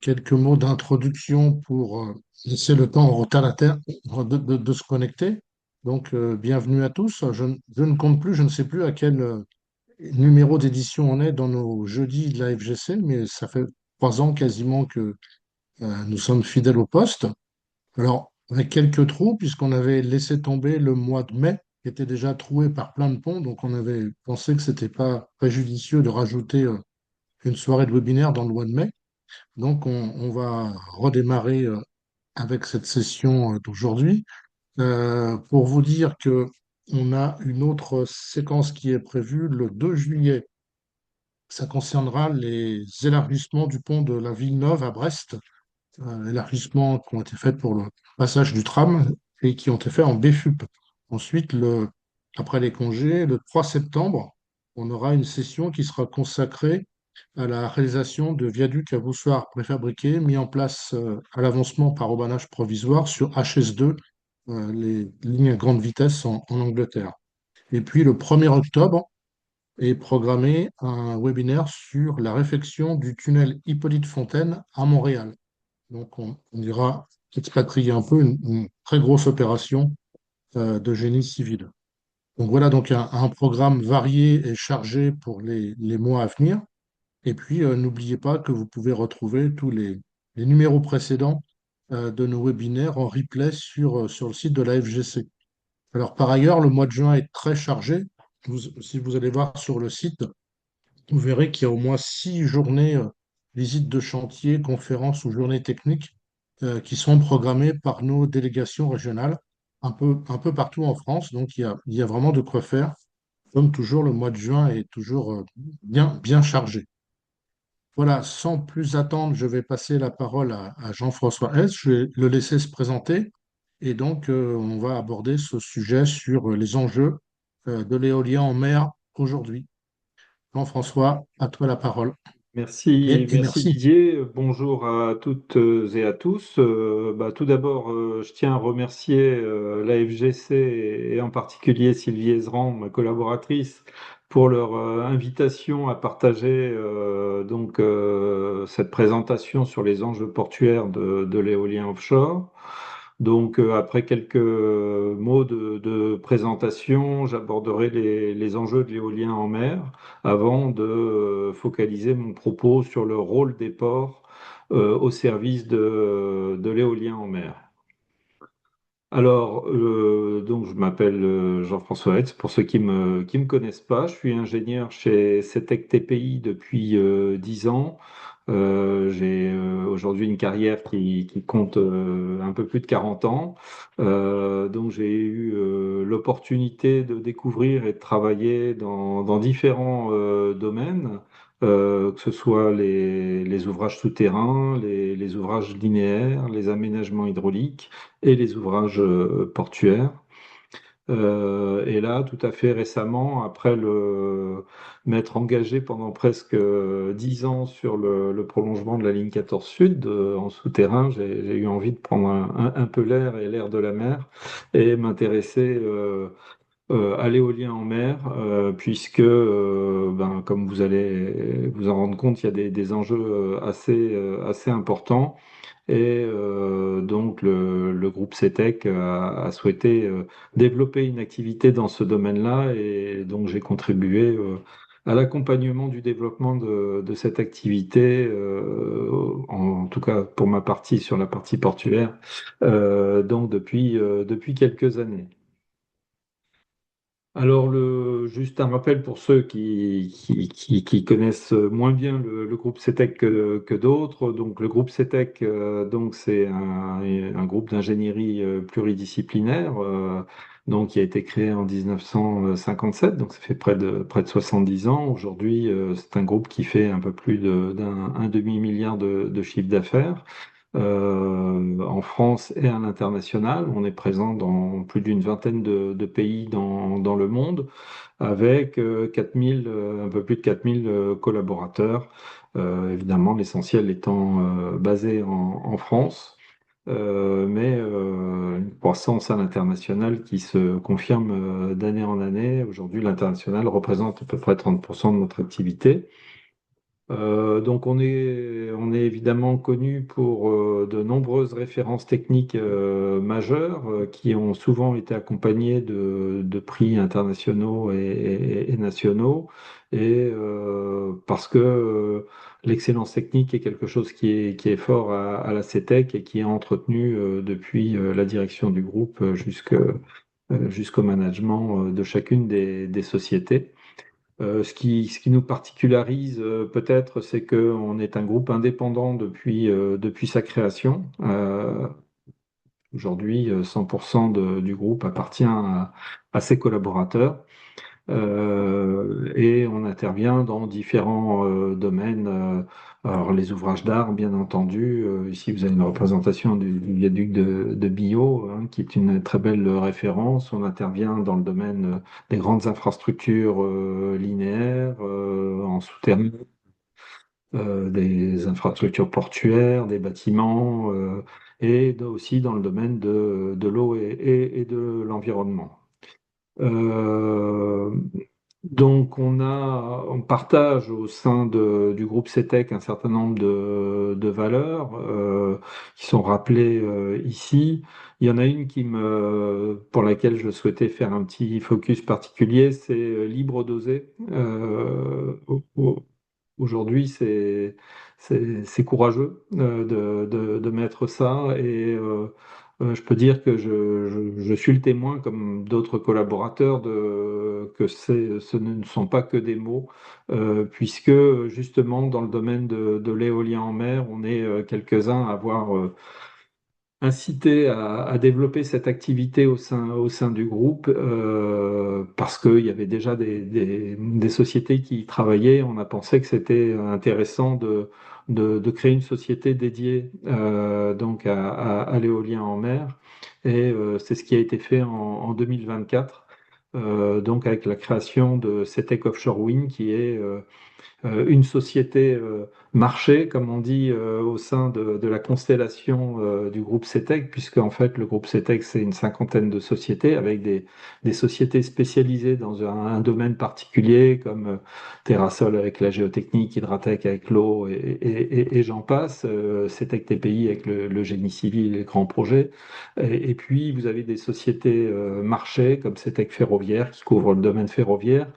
quelques mots d'introduction pour laisser le temps au retardataire de se connecter. Donc, bienvenue à tous. Je ne compte plus, je ne sais plus à quel numéro d'édition on est dans nos jeudis de la FGC, mais ça fait 3 ans quasiment que nous sommes fidèles au poste. Alors, avec quelques trous, puisqu'on avait laissé tomber le mois de mai, qui était déjà troué par plein de ponts, donc on avait pensé que c'était pas préjudicieux de rajouter une soirée de webinaire dans le mois de mai. Donc, on va redémarrer avec cette session d'aujourd'hui. Pour vous dire que on a une autre séquence qui est prévue le 2 juillet. Ça concernera les élargissements du pont de la Villeneuve à Brest, élargissements qui ont été faits pour le passage du tram et qui ont été faits en BFUP. Ensuite, après les congés, le 3 septembre, on aura une session qui sera consacrée à la réalisation de viaducs à voussoirs préfabriqués mis en place à l'avancement par haubanage provisoire sur HS2, les lignes à grande vitesse en Angleterre. Et puis le 1er octobre est programmé un webinaire sur la réfection du tunnel Hippolyte Fontaine à Montréal. Donc on ira expatrier un peu une très grosse opération de génie civil. Donc voilà donc un programme varié et chargé pour les mois à venir. Et puis, n'oubliez pas que vous pouvez retrouver tous les numéros précédents de nos webinaires en replay sur le site de la FGC. Alors, par ailleurs, le mois de juin est très chargé. Si vous allez voir sur le site, vous verrez qu'il y a au moins 6 journées visites de chantier, conférences ou journées techniques qui sont programmées par nos délégations régionales un peu partout en France. Donc, il y a vraiment de quoi faire. Comme toujours, le mois de juin est toujours bien, bien chargé. Voilà, sans plus attendre, je vais passer la parole à Jean-François S. Je vais le laisser se présenter et donc on va aborder ce sujet sur les enjeux de l'éolien en mer aujourd'hui. Jean-François, à toi la parole Merci, et merci merci. Didier. Bonjour à toutes et à tous. Tout d'abord, je tiens à remercier la FGC et en particulier Sylvie Ezran, ma collaboratrice, pour leur invitation à partager cette présentation sur les enjeux portuaires de l'éolien offshore. Donc, après quelques mots de présentation, j'aborderai les enjeux de l'éolien en mer avant de focaliser mon propos sur le rôle des ports au service de l'éolien en mer. Alors, donc je m'appelle Jean-François Hetz, pour ceux qui me connaissent pas, je suis ingénieur chez CETEC TPI depuis 10 ans. J'ai aujourd'hui une carrière qui compte un peu plus de 40 ans. Donc j'ai eu l'opportunité de découvrir et de travailler dans différents domaines, que ce soit les ouvrages souterrains, les ouvrages linéaires, les aménagements hydrauliques et les ouvrages portuaires. Et là, tout à fait récemment, après m'être engagé pendant presque 10 ans sur le prolongement de la ligne 14 Sud en souterrain, j'ai eu envie de prendre un peu l'air et l'air de la mer et m'intéresser à l'éolien en mer, puisque, comme vous allez vous en rendre compte, il y a des enjeux assez importants. Et donc le groupe CETEC a souhaité développer une activité dans ce domaine-là, et donc j'ai contribué à l'accompagnement du développement de cette activité, en tout cas pour ma partie sur la partie portuaire, donc depuis quelques années. Alors, juste un rappel pour ceux qui connaissent moins bien le groupe CETEC que d'autres. Donc, le groupe CETEC, c'est un groupe d'ingénierie pluridisciplinaire, qui a été créé en 1957. Donc, ça fait près de 70 ans. Aujourd'hui, c'est un groupe qui fait un peu plus d'un un demi-milliard de chiffre d'affaires en France et à l'international. On est présent dans plus d'une vingtaine de pays dans le monde, avec 4000, un peu plus de 4000 collaborateurs, évidemment l'essentiel étant basé en France. Mais une croissance à l'international qui se confirme d'année en année. Aujourd'hui, l'international représente à peu près 30% de notre activité. Donc on est évidemment connu pour de nombreuses références techniques majeures qui ont souvent été accompagnées de prix internationaux et nationaux. Et parce que l'excellence technique est quelque chose qui est fort à la CETEC et qui est entretenu depuis la direction du groupe jusqu'au management de chacune des sociétés. Ce qui nous particularise peut-être, c'est qu'on est un groupe indépendant depuis sa création. Aujourd'hui, 100% du groupe appartient à ses collaborateurs. Et on intervient dans différents domaines. Alors les ouvrages d'art, bien entendu. Ici, vous avez une représentation du viaduc de Millau, hein, qui est une très belle référence. On intervient dans le domaine des grandes infrastructures linéaires, en souterrain, des infrastructures portuaires, des bâtiments, aussi dans le domaine de l'eau et de l'environnement. Euh, donc, on partage au sein du groupe CETEC un certain nombre de valeurs qui sont rappelées ici. Il y en a une pour laquelle je souhaitais faire un petit focus particulier, c'est libre d'oser. Aujourd'hui, c'est courageux de mettre ça et je peux dire que je suis le témoin, comme d'autres collaborateurs, que ce ne sont pas que des mots, puisque justement dans le domaine de l'éolien en mer, on est quelques-uns à avoir incité à développer cette activité au sein du groupe parce qu'il y avait déjà des sociétés qui y travaillaient. On a pensé que c'était intéressant de créer une société dédiée donc à l'éolien en mer. Et c'est ce qui a été fait en 2024, donc avec la création de CETEC Offshore Wind, qui est une société marché, comme on dit, au sein de la constellation du groupe CETEC, puisque en fait le groupe CETEC, c'est une cinquantaine de sociétés avec des sociétés spécialisées dans un domaine particulier, comme Terrasol avec la géotechnique, Hydratec avec l'eau, et j'en passe, CETEC TPI avec le génie civil et les grands projets. Et puis vous avez des sociétés marché, comme CETEC Ferroviaire, qui couvre le domaine ferroviaire,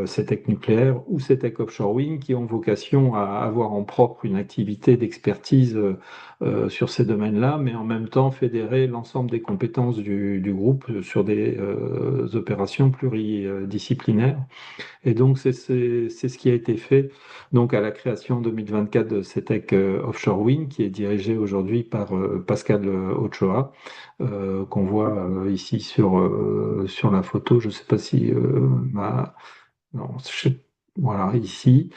CETEC nucléaire ou CETEC offshore wind, qui ont vocation à avoir en propre une activité d'expertise sur ces domaines-là, mais en même temps fédérer l'ensemble des compétences du groupe sur des opérations pluridisciplinaires. Et donc, c'est ce qui a été fait donc, à la création en 2024 de CETEC Offshore Wind, qui est dirigé aujourd'hui par Pascal Ochoa, qu'on voit ici sur la photo. Je ne sais pas si non, voilà, ici.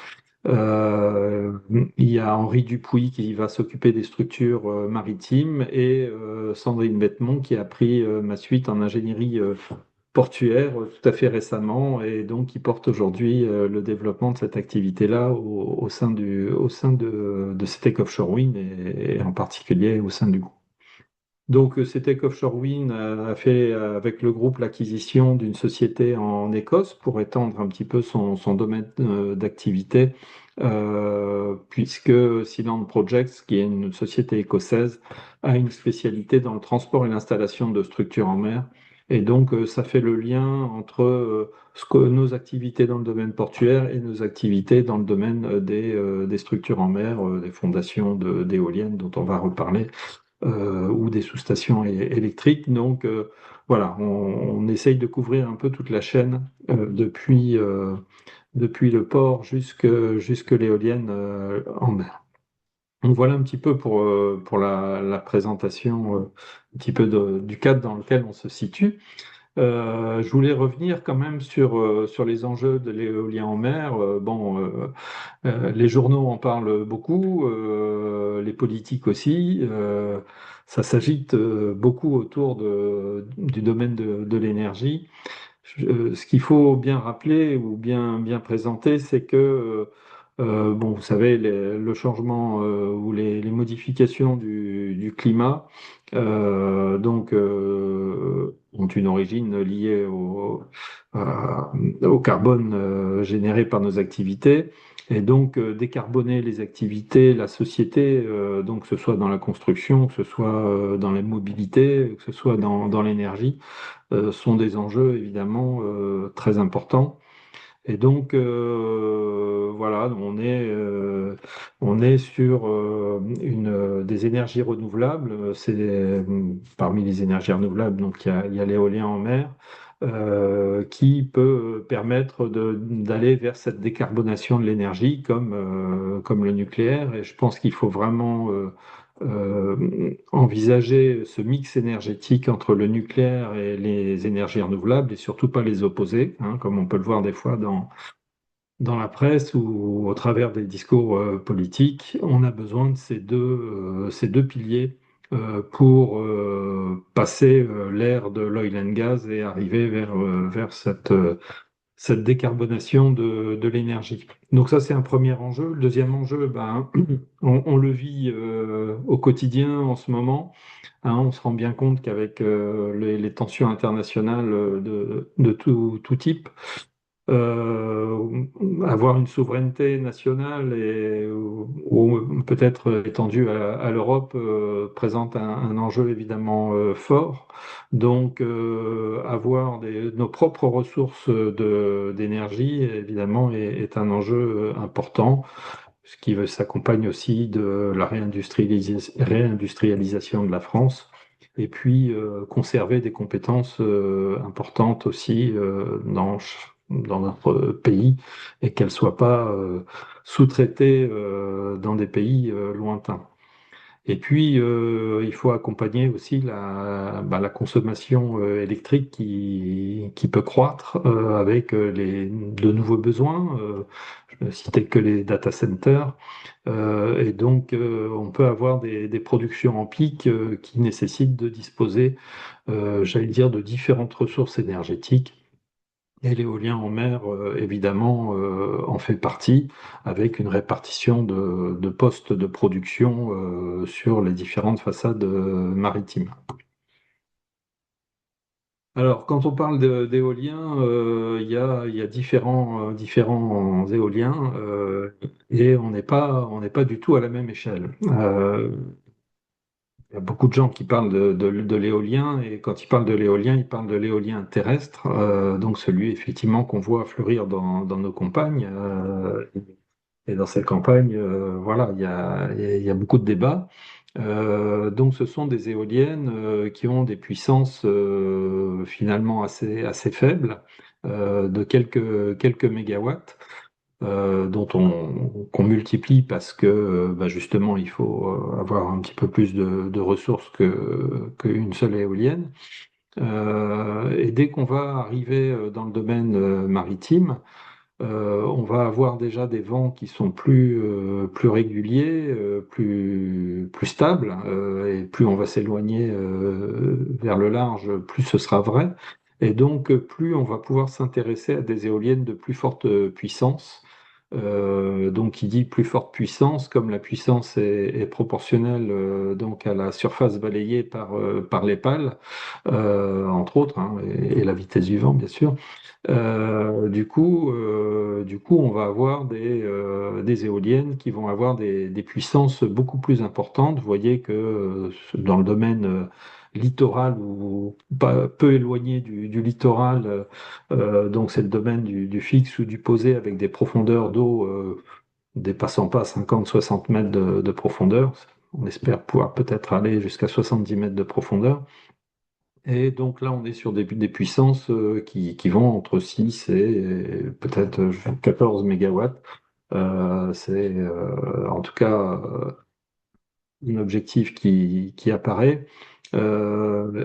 Euh, il y a Henri Dupuis qui va s'occuper des structures maritimes et Sandrine Bettemont qui a pris ma suite en ingénierie portuaire tout à fait récemment et donc qui porte aujourd'hui le développement de cette activité-là au sein de CETEC Offshore Wind et en particulier au sein du groupe. Donc, CETEC Offshore Wind a fait avec le groupe l'acquisition d'une société en Écosse pour étendre un petit peu son domaine d'activité, puisque Sealand Projects, qui est une société écossaise, a une spécialité dans le transport et l'installation de structures en mer. Et donc, ça fait le lien entre nos activités dans le domaine portuaire et nos activités dans le domaine des structures en mer, des fondations d'éoliennes dont on va reparler ou des sous-stations électriques. Donc voilà, on essaye de couvrir un peu toute la chaîne depuis le port jusque l'éolienne en mer. Donc voilà un petit peu pour la présentation un petit peu du cadre dans lequel on se situe. Je voulais revenir quand même sur les enjeux de l'éolien en mer. Les journaux en parlent beaucoup, les politiques aussi. Ça s'agite beaucoup autour du domaine de l'énergie. Ce qu'il faut bien rappeler ou bien présenter, c'est que, bon, vous savez, le changement ou les modifications du climat, ont une origine liée au carbone généré par nos activités. Et donc, décarboner les activités, la société, donc que ce soit dans la construction, que ce soit dans la mobilité, que ce soit dans l'énergie, sont des enjeux évidemment très importants. Et donc, voilà, on est sur des énergies renouvelables. Parmi les énergies renouvelables, donc il y a l'éolien en mer, qui peut permettre d'aller vers cette décarbonation de l'énergie comme le nucléaire. Et je pense qu'il faut vraiment envisager ce mix énergétique entre le nucléaire et les énergies renouvelables et surtout pas les opposer, hein, comme on peut le voir des fois dans la presse ou au travers des discours politiques. On a besoin de ces deux piliers pour passer l'ère de l'oil and gas et arriver vers cette décarbonation de l'énergie. Donc ça, c'est un premier enjeu. Le deuxième enjeu, ben, on le vit au quotidien en ce moment. Hein, on se rend bien compte qu'avec les tensions internationales de tout type, avoir une souveraineté nationale ou peut-être étendue à l'Europe présente un enjeu évidemment fort. Donc, avoir nos propres ressources d'énergie, évidemment, est un enjeu important, ce qui s'accompagne aussi de la réindustrialisation de la France. Et puis, conserver des compétences importantes aussi dans notre pays et qu'elles ne soient pas sous-traitées dans des pays lointains. Et puis, il faut accompagner aussi la consommation électrique qui peut croître avec de nouveaux besoins. Je ne citais que les data centers. Et donc, on peut avoir des productions en pic qui nécessitent de disposer, j'allais dire, de différentes ressources énergétiques. Et l'éolien en mer, évidemment, en fait partie, avec une répartition de postes de production sur les différentes façades maritimes. Alors, quand on parle d'éolien, il y a différents éoliens et on n'est pas du tout à la même échelle. Il y a beaucoup de gens qui parlent de l'éolien, et quand ils parlent de l'éolien, ils parlent de l'éolien terrestre, donc celui effectivement qu'on voit fleurir dans nos campagnes. Et dans ces campagnes, voilà, il y a beaucoup de débats. Donc ce sont des éoliennes qui ont des puissances finalement assez faibles, de quelques mégawatts qu'on multiplie parce que bah, justement il faut avoir un petit peu plus de ressources qu'une seule éolienne. Et dès qu'on va arriver dans le domaine maritime, on va avoir déjà des vents qui sont plus réguliers, plus stables, et plus on va s'éloigner vers le large, plus ce sera vrai. Et donc, plus on va pouvoir s'intéresser à des éoliennes de plus forte puissance. Donc, qui dit plus forte puissance, comme la puissance est proportionnelle donc à la surface balayée par les pales, entre autres, hein, et la vitesse du vent, bien sûr. Du coup, on va avoir des éoliennes qui vont avoir des puissances beaucoup plus importantes. Vous voyez que dans le domaine littoral ou peu éloigné du littoral, donc c'est le domaine du fixe ou du posé avec des profondeurs d'eau dépassant pas 50-60 mètres de profondeur. On espère pouvoir peut-être aller jusqu'à 70 mètres de profondeur. Et donc là, on est sur des puissances qui vont entre 6 et peut-être 14 mégawatts. C'est en tout cas un objectif qui apparaît.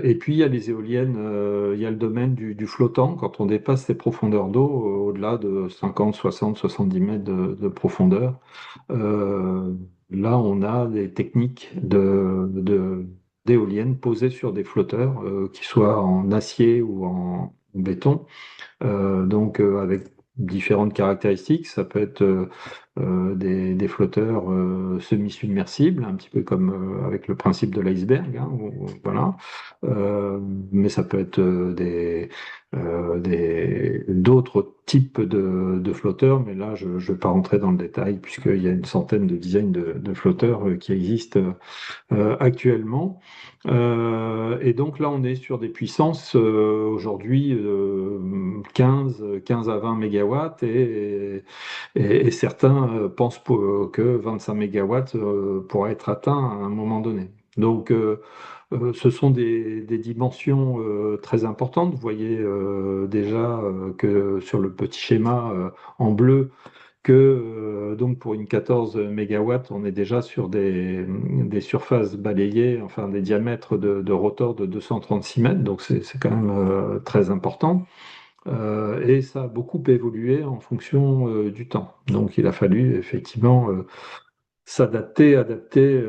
Et puis, il y a les éoliennes, il y a le domaine du flottant. Quand on dépasse ces profondeurs d'eau, au-delà de 50, 60, 70 mètres de profondeur, euh, là, on a des techniques d'éoliennes posées sur des flotteurs, qui soient en acier ou en béton, avec différentes caractéristiques. Ça peut être des flotteurs semi-submersibles, un petit peu comme avec le principe de l'iceberg, hein, voilà. Mais ça peut être d'autres types de flotteurs, mais là, je ne vais pas rentrer dans le détail, puisqu'il y a une centaine de designs de flotteurs qui existent actuellement. Et donc là, on est sur des puissances aujourd'hui 15 à 20 mégawatts et certains pensent que 25 mégawatts pourra être atteint à un moment donné. Donc, ce sont des dimensions très importantes. Vous voyez déjà que sur le petit schéma en bleu, que donc pour une 14 mégawatts, on est déjà sur des surfaces balayées, enfin des diamètres de rotor de 236 mètres, donc c'est quand même très important. Et ça a beaucoup évolué en fonction du temps. Donc il a fallu effectivement s'adapter, adapter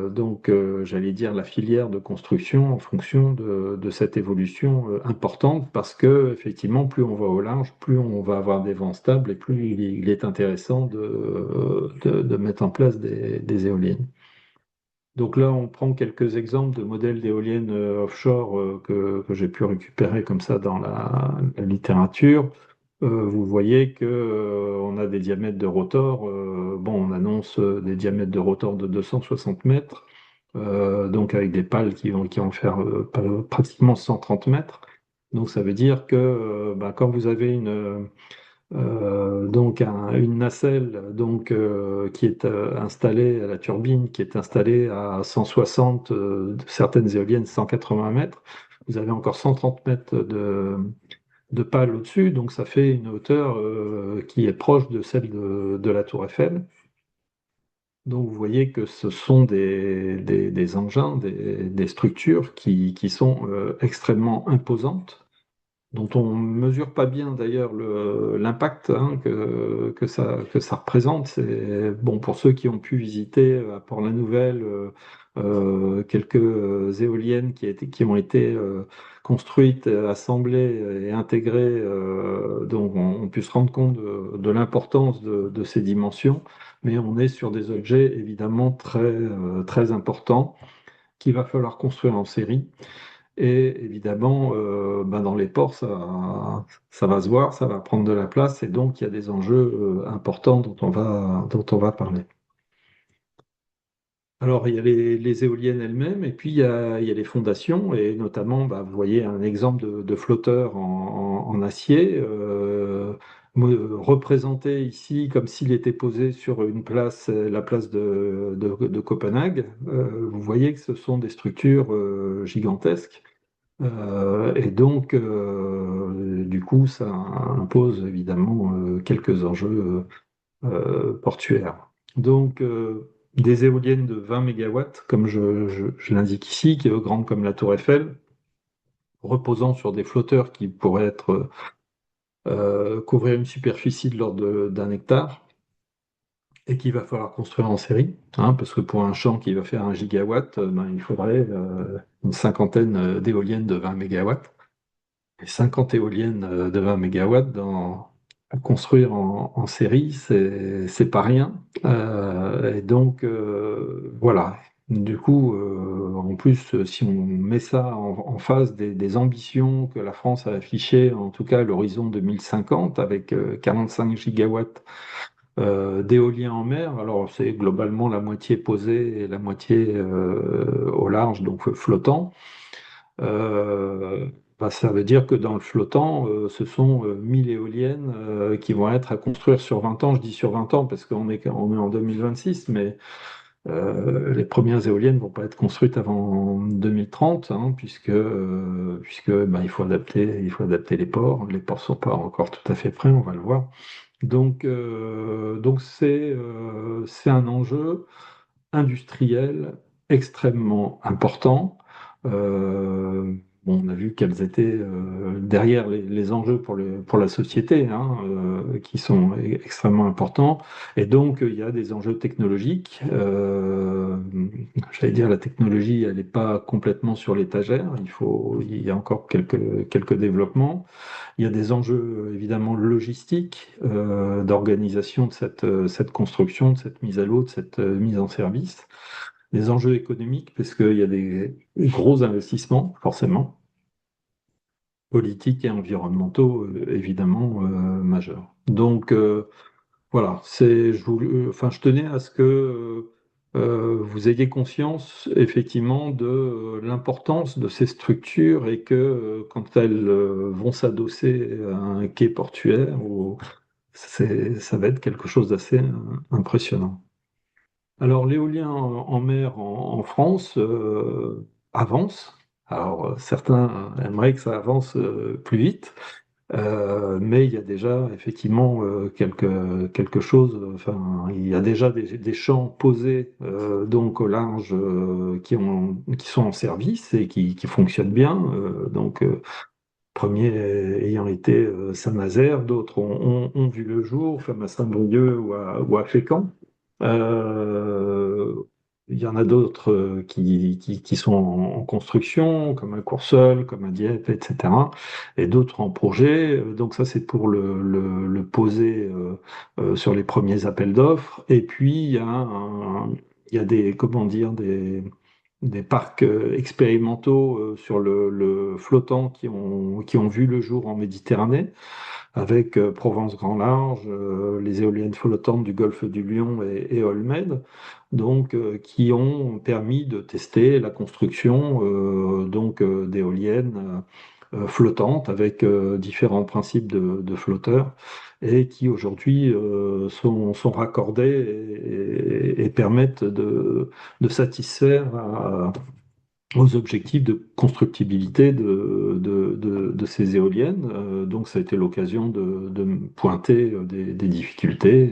donc j'allais dire la filière de construction en fonction de cette évolution importante parce que effectivement plus on va au large, plus on va avoir des vents stables et plus il est intéressant de mettre en place des éoliennes. Donc là, on prend quelques exemples de modèles d'éoliennes offshore que j'ai pu récupérer comme ça dans la littérature. Vous voyez que on a des diamètres de rotor. Bon, on annonce des diamètres de rotor de 260 mètres, donc avec des pales qui vont faire pratiquement 130 mètres. Donc ça veut dire que bah, quand vous avez donc une nacelle qui est installée à la turbine, qui est installée à 160, certaines éoliennes 180 mètres, vous avez encore 130 mètres de pales au-dessus, donc ça fait une hauteur qui est proche de celle de la tour Eiffel. Donc vous voyez que ce sont des engins, des structures qui sont extrêmement imposantes dont on ne mesure pas bien d'ailleurs l'impact hein, que ça représente. C'est bon pour ceux qui ont pu visiter à Port-la-Nouvelle quelques éoliennes qui ont été construites, assemblées et intégrées, donc on pu se rendre compte de l'importance de ces dimensions, mais on est sur des objets évidemment très importants qu'il va falloir construire en série. Et évidemment, ben, dans les ports, ça va se voir, ça va prendre de la place, et donc il y a des enjeux importants dont on va parler. Alors, il y a les éoliennes elles-mêmes, et puis il y a les fondations, et notamment, bah, vous voyez un exemple de flotteur en acier, représenté ici comme s'il était posé sur une place, la place de Copenhague. Vous voyez que ce sont des structures gigantesques. Et donc, du coup, ça impose évidemment quelques enjeux portuaires. Donc, des éoliennes de 20 mégawatts, comme je l'indique ici, qui est grande comme la Tour Eiffel, reposant sur des flotteurs qui pourraient couvrir une superficie de l'ordre d'un hectare, et qu'il va falloir construire en série, hein, parce que pour un champ qui va faire 1 gigawatt, ben, il faudrait une cinquantaine d'éoliennes de 20 mégawatts. Et 50 éoliennes de 20 mégawatts à construire en série, c'est pas rien. Et donc, voilà. Du coup, en plus, si on met ça en face des ambitions que la France a affichées, en tout cas à l'horizon 2050, avec 45 gigawatts d'éolien en mer, alors c'est globalement la moitié posée et la moitié au large, donc flottant. Bah, ça veut dire que dans le flottant, ce sont 1000 éoliennes qui vont être à construire sur 20 ans. Je dis sur 20 ans parce qu'on est en 2026, mais les premières éoliennes ne vont pas être construites avant 2030, hein, puisque bah, il faut adapter les ports. Les ports ne sont pas encore tout à fait prêts, on va le voir. Donc c'est un enjeu industriel extrêmement important. Bon, on a vu quels étaient derrière les enjeux pour la société, hein, qui sont extrêmement importants. Et donc, il y a des enjeux technologiques j'allais dire, la technologie, elle n'est pas complètement sur l'étagère. Il y a encore quelques développements. Il y a des enjeux évidemment logistiques, d'organisation de cette construction, de cette mise à l'eau, de cette mise en service. Des enjeux économiques, parce qu'il y a des gros investissements, forcément, politiques et environnementaux, évidemment, majeurs. Donc, voilà, enfin, je tenais à ce que vous ayez conscience effectivement de l'importance de ces structures et que quand elles vont s'adosser à un quai portuaire, ça va être quelque chose d'assez impressionnant. Alors l'éolien en mer en France avance. Alors certains aimeraient que ça avance plus vite. Mais il y a déjà effectivement quelque chose, enfin, il y a déjà des champs posés donc au large qui sont en service et qui fonctionnent bien. Premier ayant été Saint-Nazaire, d'autres ont vu le jour, comme à Saint-Brieuc ou à Fécamp. Euh, il y en a d'autres qui sont en construction, comme à Courseulles, comme à Dieppe, etc. Et d'autres en projet. Donc ça, c'est pour le poser sur les premiers appels d'offres. Et puis, il y a des, comment dire, des parcs expérimentaux sur le flottant qui ont vu le jour en Méditerranée, avec Provence Grand Large, les éoliennes flottantes du golfe du Lion et Olmed, donc qui ont permis de tester la construction d'éoliennes flottantes avec différents principes de flotteurs et qui aujourd'hui sont raccordés et permettent de satisfaire aux objectifs de constructibilité de ces éoliennes. Donc ça a été l'occasion de me pointer des difficultés,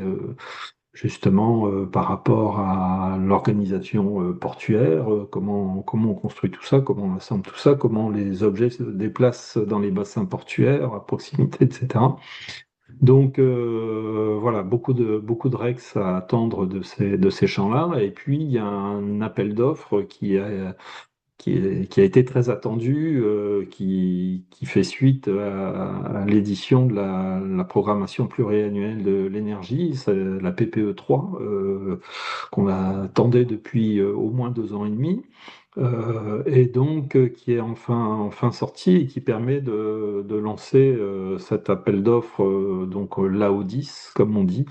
justement par rapport à l'organisation portuaire, comment on construit tout ça, comment on assemble tout ça, comment les objets se déplacent dans les bassins portuaires à proximité, etc. Donc voilà, beaucoup de règles à attendre de ces champs-là. Et puis il y a un appel d'offres qui a été très attendu, qui fait suite à l'édition de la programmation pluriannuelle de l'énergie, c'est la PPE 3, qu'on attendait depuis au moins 2 ans et demi, et donc qui est enfin sorti et qui permet de lancer cet appel d'offres, donc l'AO10, comme on dit,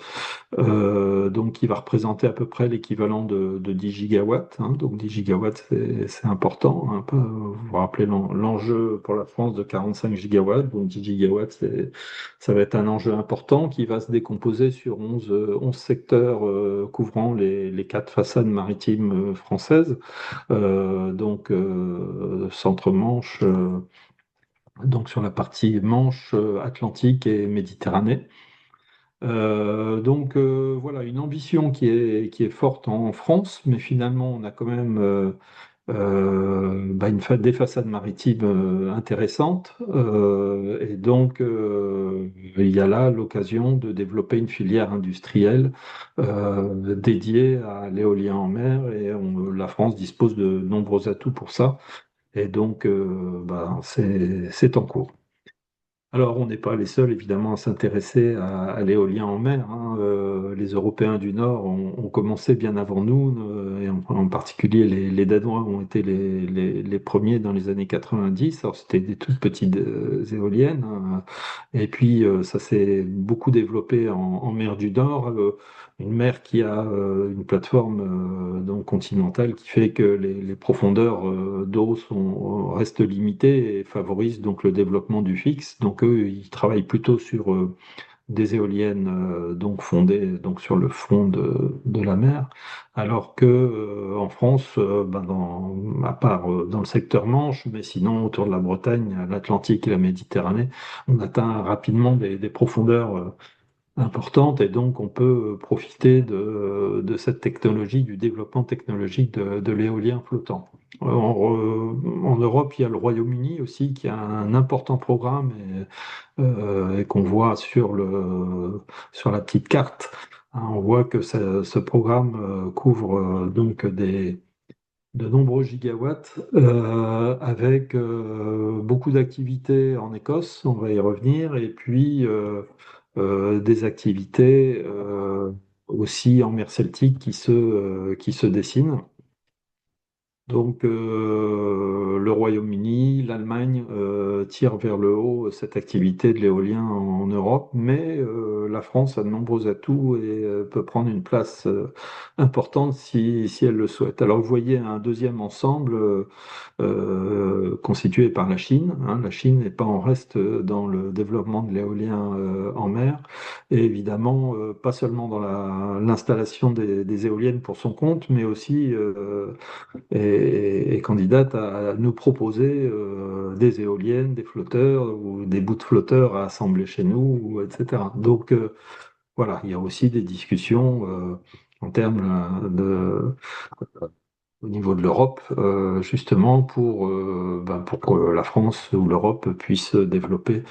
donc qui va représenter à peu près l'équivalent de 10 gigawatts. Hein. Donc 10 gigawatts, c'est important. Hein. Vous vous rappelez l'enjeu pour la France de 45 gigawatts. Donc 10 gigawatts, ça va être un enjeu important qui va se décomposer sur 11 secteurs couvrant les 4 façades maritimes françaises. Centre-Manche, donc sur la partie Manche, Atlantique et Méditerranée. Voilà, une ambition qui est forte en France, mais finalement on a quand même des façades maritimes intéressantes. Il y a là l'occasion de développer une filière industrielle dédiée à l'éolien en mer et la France dispose de nombreux atouts pour ça. Et donc, c'est en cours. Alors, on n'est pas les seuls, évidemment, à s'intéresser à l'éolien en mer. Hein. Les Européens du Nord ont commencé bien avant nous, et en particulier les Danois ont été les premiers dans les années 90. Alors, c'était des toutes petites éoliennes. Hein. Et puis, ça s'est beaucoup développé en mer du Nord. Une mer qui a une plateforme donc continentale qui fait que les profondeurs d'eau restent limitées et favorisent donc le développement du fixe. Donc eux, ils travaillent plutôt sur des éoliennes donc fondées donc sur le fond de la mer, alors que en France, à part dans le secteur Manche, mais sinon autour de la Bretagne, l'Atlantique et la Méditerranée, on atteint rapidement des profondeurs importante et donc on peut profiter de cette technologie, du développement technologique de l'éolien flottant. En Europe, il y a le Royaume-Uni aussi qui a un important programme et qu'on voit sur la petite carte Hein, on voit que ce programme couvre donc de nombreux gigawatts avec beaucoup d'activités en Écosse, on va y revenir, et puis des activités aussi en mer Celtique qui se dessinent. Donc, le Royaume-Uni, l'Allemagne tirent vers le haut cette activité de l'éolien en Europe, mais la France a de nombreux atouts et peut prendre une place importante si elle le souhaite. Alors, vous voyez un deuxième ensemble constitué par la Chine. Hein. La Chine n'est pas en reste dans le développement de l'éolien en mer, et évidemment, pas seulement dans l'installation des éoliennes pour son compte, mais aussi est candidate à nous proposer des éoliennes, des flotteurs ou des bouts de flotteurs à assembler chez nous, etc. Donc voilà, il y a aussi des discussions en termes au niveau de l'Europe, justement pour que la France ou l'Europe puisse développer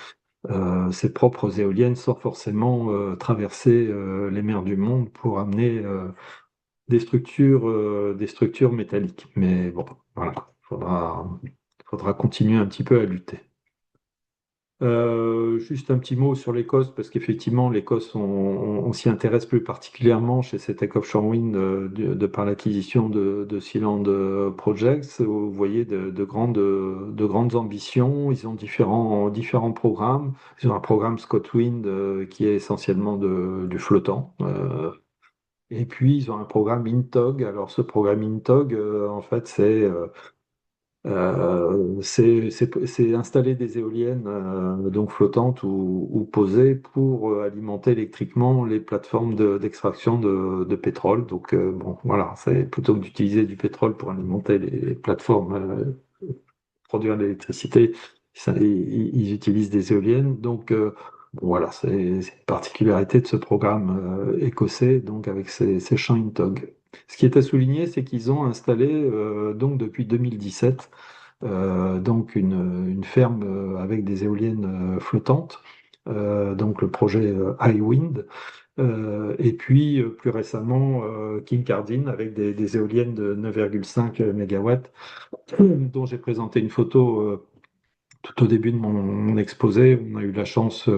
ses propres éoliennes sans forcément traverser les mers du monde pour amener des structures métalliques. Mais bon, voilà, faudra continuer un petit peu à lutter. Juste un petit mot sur l'Écosse, parce qu'effectivement, l'Écosse, on s'y intéresse plus particulièrement chez CETEC Offshore Wind de par l'acquisition de Sealand Projects. Vous voyez de grandes ambitions. Ils ont différents programmes. Ils ont un programme ScotWind qui est essentiellement du flottant. Et puis, ils ont un programme INTOG. Alors, ce programme INTOG, en fait, c'est installer des éoliennes donc flottantes ou posées pour alimenter électriquement les plateformes d'extraction de pétrole. Donc, bon, voilà, c'est plutôt que d'utiliser du pétrole pour alimenter les plateformes, produire de l'électricité, ils utilisent des éoliennes. Donc, bon, voilà, c'est une particularité de ce programme écossais, donc avec ces champs INTOG. Ce qui est à souligner, c'est qu'ils ont installé, donc depuis 2017, donc une ferme avec des éoliennes flottantes, donc le projet iWind, et puis plus récemment Kincardine avec des éoliennes de 9,5 MW, dont j'ai présenté une photo tout au début de mon exposé. On a eu la chance,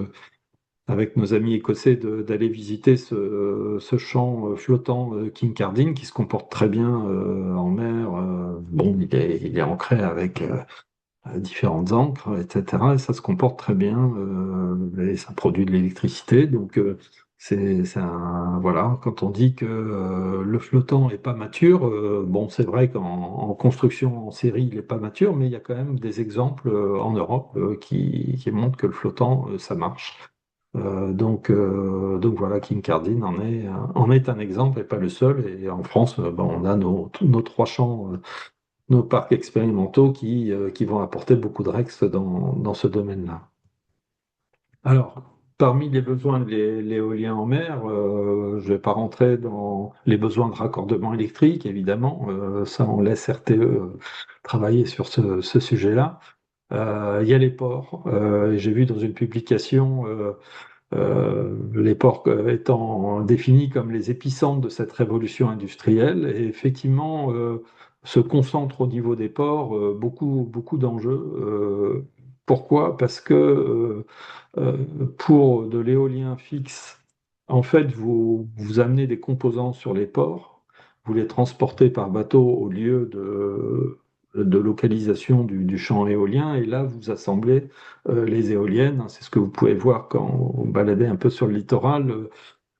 avec nos amis écossais, d'aller visiter ce champ flottant Kincardine qui se comporte très bien en mer. Bon, il est ancré avec différentes encres, etc. Et ça se comporte très bien et ça produit de l'électricité. Donc, voilà, quand on dit que le flottant est pas mature, bon, c'est vrai qu'en construction en série, il n'est pas mature, mais il y a quand même des exemples en Europe qui montrent que le flottant, ça marche. Donc voilà, Kincardine en est un exemple et pas le seul. Et en France, ben, on a nos trois champs, nos parcs expérimentaux qui vont apporter beaucoup de REX dans ce domaine-là. Alors, parmi les besoins de l'éolien en mer, je ne vais pas rentrer dans les besoins de raccordement électrique, évidemment, ça on laisse RTE travailler sur ce sujet-là. Il y a les ports. J'ai vu dans une publication les ports étant définis comme les épicentres de cette révolution industrielle. Et effectivement, se concentrent au niveau des ports beaucoup d'enjeux. Pourquoi? Parce que pour de l'éolien fixe, en fait, vous amenez des composants sur les ports, vous les transportez par bateau au lieu de localisation du champ éolien, et là, vous assemblez les éoliennes. C'est ce que vous pouvez voir quand vous baladez un peu sur le littoral,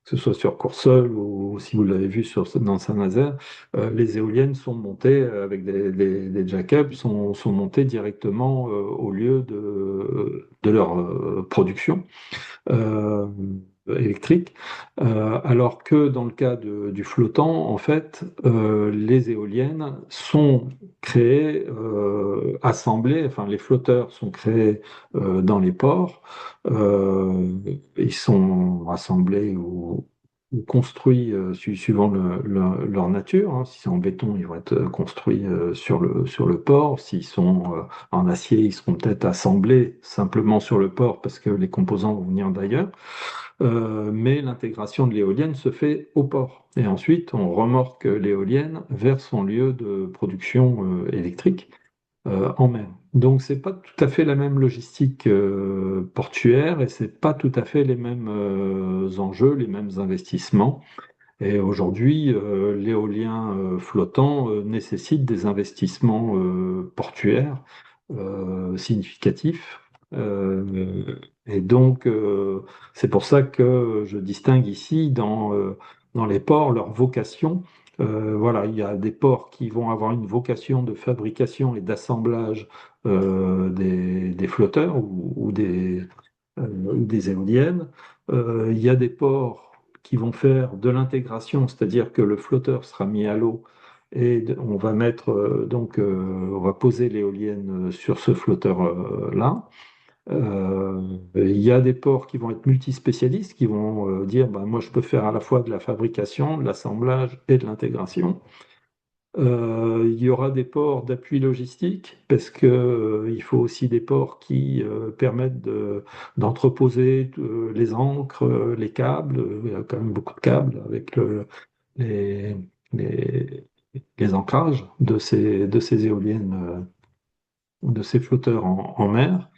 que ce soit sur Courseulles ou si vous l'avez vu dans Saint-Nazaire. Les éoliennes sont montées avec des jack-up, sont montées directement au lieu de leur production euh, électrique, alors que dans le cas du flottant, en fait, les éoliennes sont créées, assemblées, enfin les flotteurs sont créés dans les ports, ils sont assemblés construits suivant leur nature, hein. Si c'est en béton, ils vont être construits sur le port. S'ils sont en acier, ils seront peut-être assemblés simplement sur le port parce que les composants vont venir d'ailleurs. Mais l'intégration de l'éolienne se fait au port. Et ensuite, on remorque l'éolienne vers son lieu de production électrique en mer. Donc, c'est pas tout à fait la même logistique portuaire et c'est pas tout à fait les mêmes enjeux, les mêmes investissements. Et aujourd'hui, l'éolien flottant nécessite des investissements portuaires significatifs. Et donc, c'est pour ça que je distingue ici dans les ports leur vocation. Voilà, il y a des ports qui vont avoir une vocation de fabrication et d'assemblage des flotteurs ou des éoliennes. Il y a des ports qui vont faire de l'intégration, c'est-à-dire que le flotteur sera mis à l'eau et on va mettre on va poser l'éolienne sur ce flotteur-là. Il y a des ports qui vont être multispécialistes, qui vont dire, ben, moi je peux faire à la fois de la fabrication, de l'assemblage et de l'intégration. Il y aura des ports d'appui logistique parce que, il faut aussi des ports qui permettent d'entreposer les ancres, les câbles. Il y a quand même beaucoup de câbles avec les, les, les ancrages de ces éoliennes, de ces flotteurs en mer.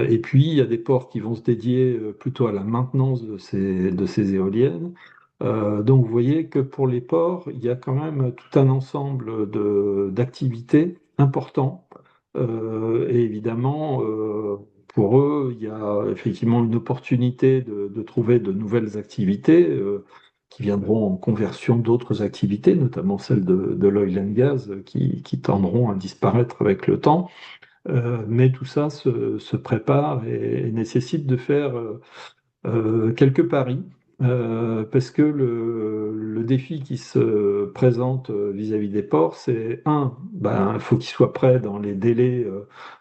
Et puis, il y a des ports qui vont se dédier plutôt à la maintenance de ces éoliennes. Donc, vous voyez que pour les ports, il y a quand même tout un ensemble d'activités importants. Et évidemment, pour eux, il y a effectivement une opportunité de trouver de nouvelles activités qui viendront en conversion d'autres activités, notamment celles de l'oil and gas, qui tendront à disparaître avec le temps. Mais tout ça se prépare et nécessite de faire quelques paris, parce que le défi qui se présente vis-à-vis des ports, c'est un, ben, il faut qu'ils soient prêts dans les délais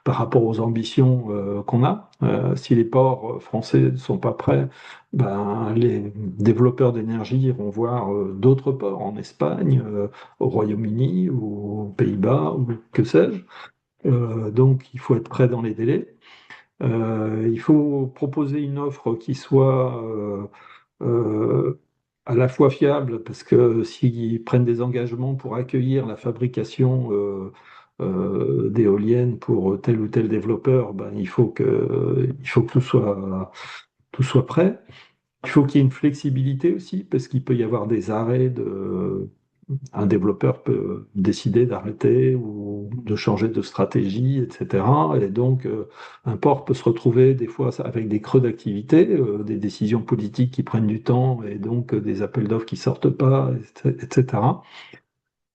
par rapport aux ambitions qu'on a. Si les ports français ne sont pas prêts, ben, les développeurs d'énergie iront voir d'autres ports en Espagne, au Royaume-Uni ou aux Pays-Bas ou que sais-je. Donc, il faut être prêt dans les délais. Il faut proposer une offre qui soit euh, à la fois fiable, parce que s'ils prennent des engagements pour accueillir la fabrication d'éoliennes pour tel ou tel développeur, ben, il faut que tout soit prêt. Il faut qu'il y ait une flexibilité aussi, parce qu'il peut y avoir des arrêts un développeur peut décider d'arrêter ou de changer de stratégie, etc. Et donc, un port peut se retrouver des fois avec des creux d'activité, des décisions politiques qui prennent du temps et donc des appels d'offres qui sortent pas, etc.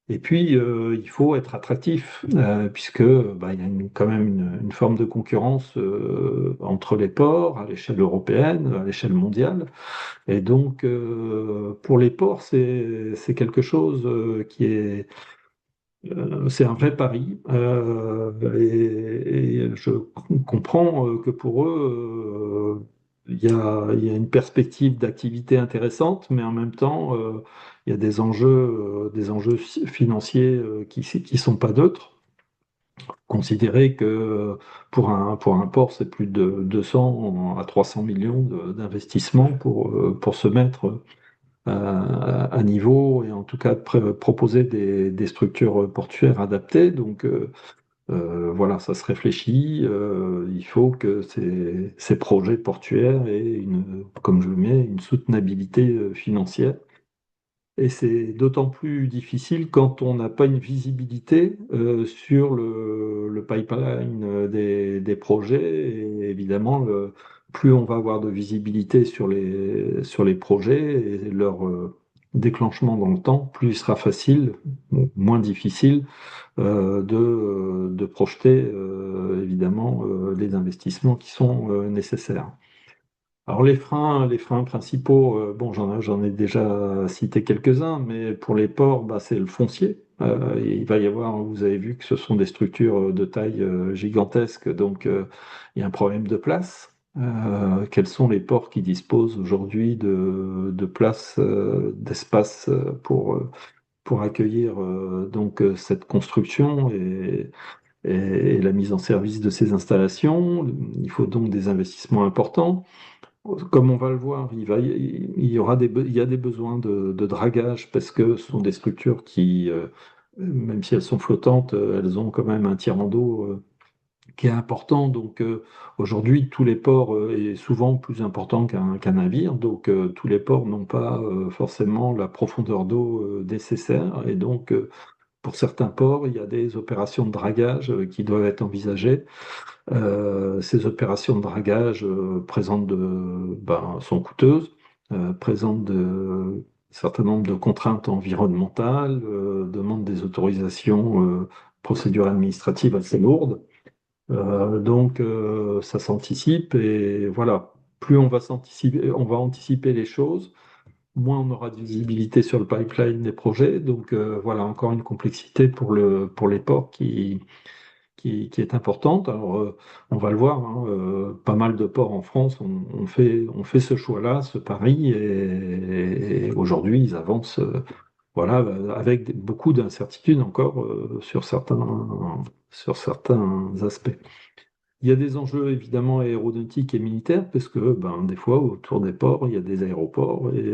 Et puis, il faut être attractif, puisque bah, il y a quand même une forme de concurrence entre les ports à l'échelle européenne, à l'échelle mondiale. Et donc, pour les ports, c'est quelque chose c'est un vrai pari. Et je comprends que pour eux, il y a une perspective d'activité intéressante, mais en même temps, il y a des enjeux financiers qui sont pas neutres. Considérer que pour un port, c'est plus de 200 à 300 millions d'investissements pour se mettre à niveau et en tout cas de proposer des structures portuaires adaptées. Donc voilà, ça se réfléchit. Il faut que ces projets portuaires aient comme je le mets, une soutenabilité financière. Et c'est d'autant plus difficile quand on n'a pas une visibilité sur le pipeline des projets. Et évidemment, plus on va avoir de visibilité sur les projets et leur déclenchement dans le temps, plus il sera facile, bon, moins difficile, de projeter évidemment les investissements qui sont nécessaires. Alors les freins principaux, bon, j'en ai déjà cité quelques-uns, mais pour les ports, bah, c'est le foncier. Il va y avoir, vous avez vu que ce sont des structures de taille gigantesque, donc il y a un problème de place. Quels sont les ports qui disposent aujourd'hui de places, d'espace pour accueillir cette construction et la mise en service de ces installations. Il faut donc des investissements importants. Comme on va le voir, il y aura il y a des besoins de dragage parce que ce sont des structures qui, même si elles sont flottantes, elles ont quand même un tirant d'eau qui est important. Donc aujourd'hui, tous les ports est souvent plus important qu'un navire. Donc tous les ports n'ont pas forcément la profondeur d'eau nécessaire. Et donc pour certains ports, il y a des opérations de dragage qui doivent être envisagées. Ces opérations de dragage sont coûteuses, présentent un certain nombre de contraintes environnementales, demandent des autorisations, procédures administratives assez lourdes. Ça s'anticipe et voilà. Plus on va anticiper les choses, moins on aura de visibilité sur le pipeline des projets. Donc voilà, encore une complexité pour les ports qui est importante. Alors, on va le voir, hein, pas mal de ports en France ont fait ce choix-là, ce pari, et aujourd'hui, ils avancent voilà, avec beaucoup d'incertitudes encore sur certains aspects. Il y a des enjeux évidemment aéronautiques et militaires, parce que des fois, autour des ports, il y a des aéroports et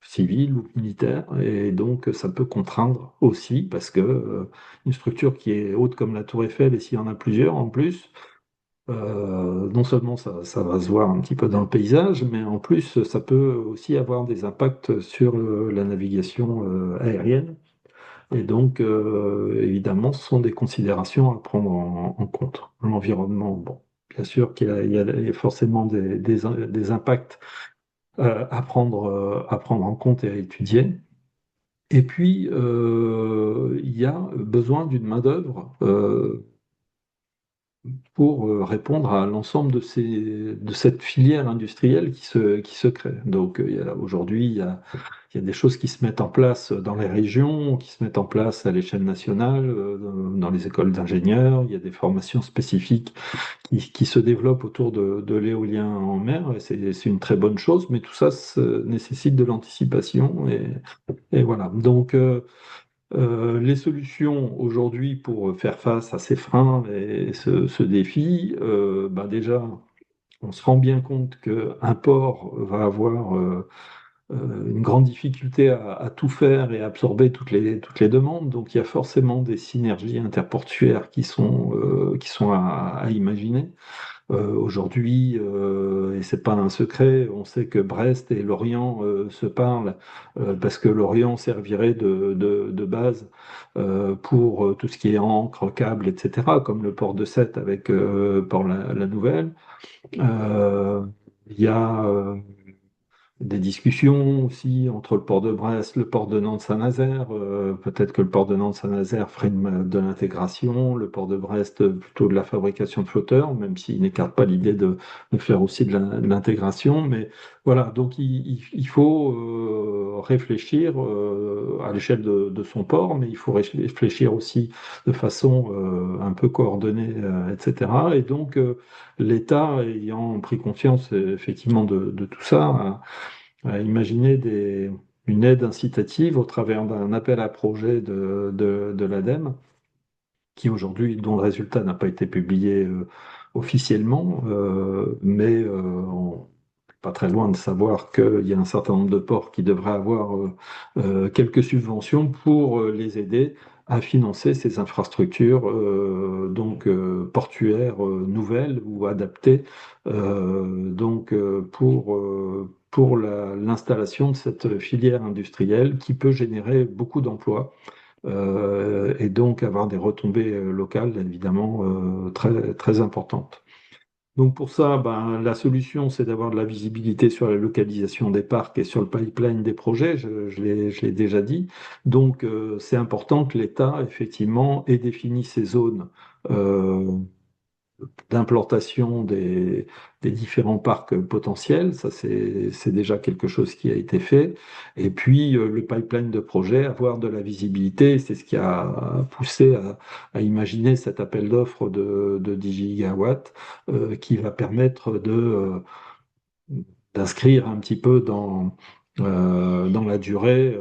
civils ou militaires, et donc ça peut contraindre aussi, parce que une structure qui est haute comme la Tour Eiffel, et s'il y en a plusieurs en plus, non seulement ça va se voir un petit peu dans le paysage, mais en plus ça peut aussi avoir des impacts sur la navigation aérienne. Et donc, évidemment, ce sont des considérations à prendre en compte. L'environnement, bon, bien sûr qu'il y a forcément des impacts à prendre en compte et à étudier. Et puis, il y a besoin d'une main-d'œuvre pour répondre à l'ensemble de cette filière industrielle qui se crée. Donc, aujourd'hui, il y a des choses qui se mettent en place dans les régions, qui se mettent en place à l'échelle nationale, dans les écoles d'ingénieurs. Il y a des formations spécifiques qui se développent autour de l'éolien en mer. Et c'est une très bonne chose, mais tout ça nécessite de l'anticipation. Et voilà. Donc, les solutions aujourd'hui pour faire face à ces freins et ce défi, déjà, on se rend bien compte qu'un port va avoir une grande difficulté à tout faire et absorber toutes les demandes. Donc il y a forcément des synergies interportuaires qui sont à imaginer. Aujourd'hui, et c'est pas un secret, on sait que Brest et Lorient se parlent parce que Lorient servirait de base pour tout ce qui est ancre, câble, etc., comme le port de Sète avec Port la Nouvelle. Euh, Il y a des discussions aussi entre le port de Brest, le port de Nantes-Saint-Nazaire. Peut-être que le port de Nantes-Saint-Nazaire ferait de l'intégration, le port de Brest plutôt de la fabrication de flotteurs, même s'il n'écarte pas l'idée de faire aussi de l'intégration. Mais voilà, donc il faut réfléchir à l'échelle de son port, mais il faut réfléchir aussi de façon un peu coordonnée, etc. Et donc l'État, ayant pris conscience effectivement de tout ça, à imaginer une aide incitative au travers d'un appel à projet de l'ADEME, qui aujourd'hui, dont le résultat n'a pas été publié officiellement, mais on n'est pas très loin de savoir qu'il y a un certain nombre de ports qui devraient avoir quelques subventions pour les aider à financer ces infrastructures portuaires nouvelles ou adaptées pour l'installation de cette filière industrielle qui peut générer beaucoup d'emplois et donc avoir des retombées locales évidemment très importantes. Donc pour ça, la solution, c'est d'avoir de la visibilité sur la localisation des parcs et sur le pipeline des projets, je l'ai déjà dit. Donc c'est important que l'État, effectivement, ait défini ces zones d'implantation des différents parcs potentiels. Ça, c'est déjà quelque chose qui a été fait. Et puis, le pipeline de projet, avoir de la visibilité, c'est ce qui a poussé à imaginer cet appel d'offres de 10 gigawatts qui va permettre d'inscrire un petit peu dans la durée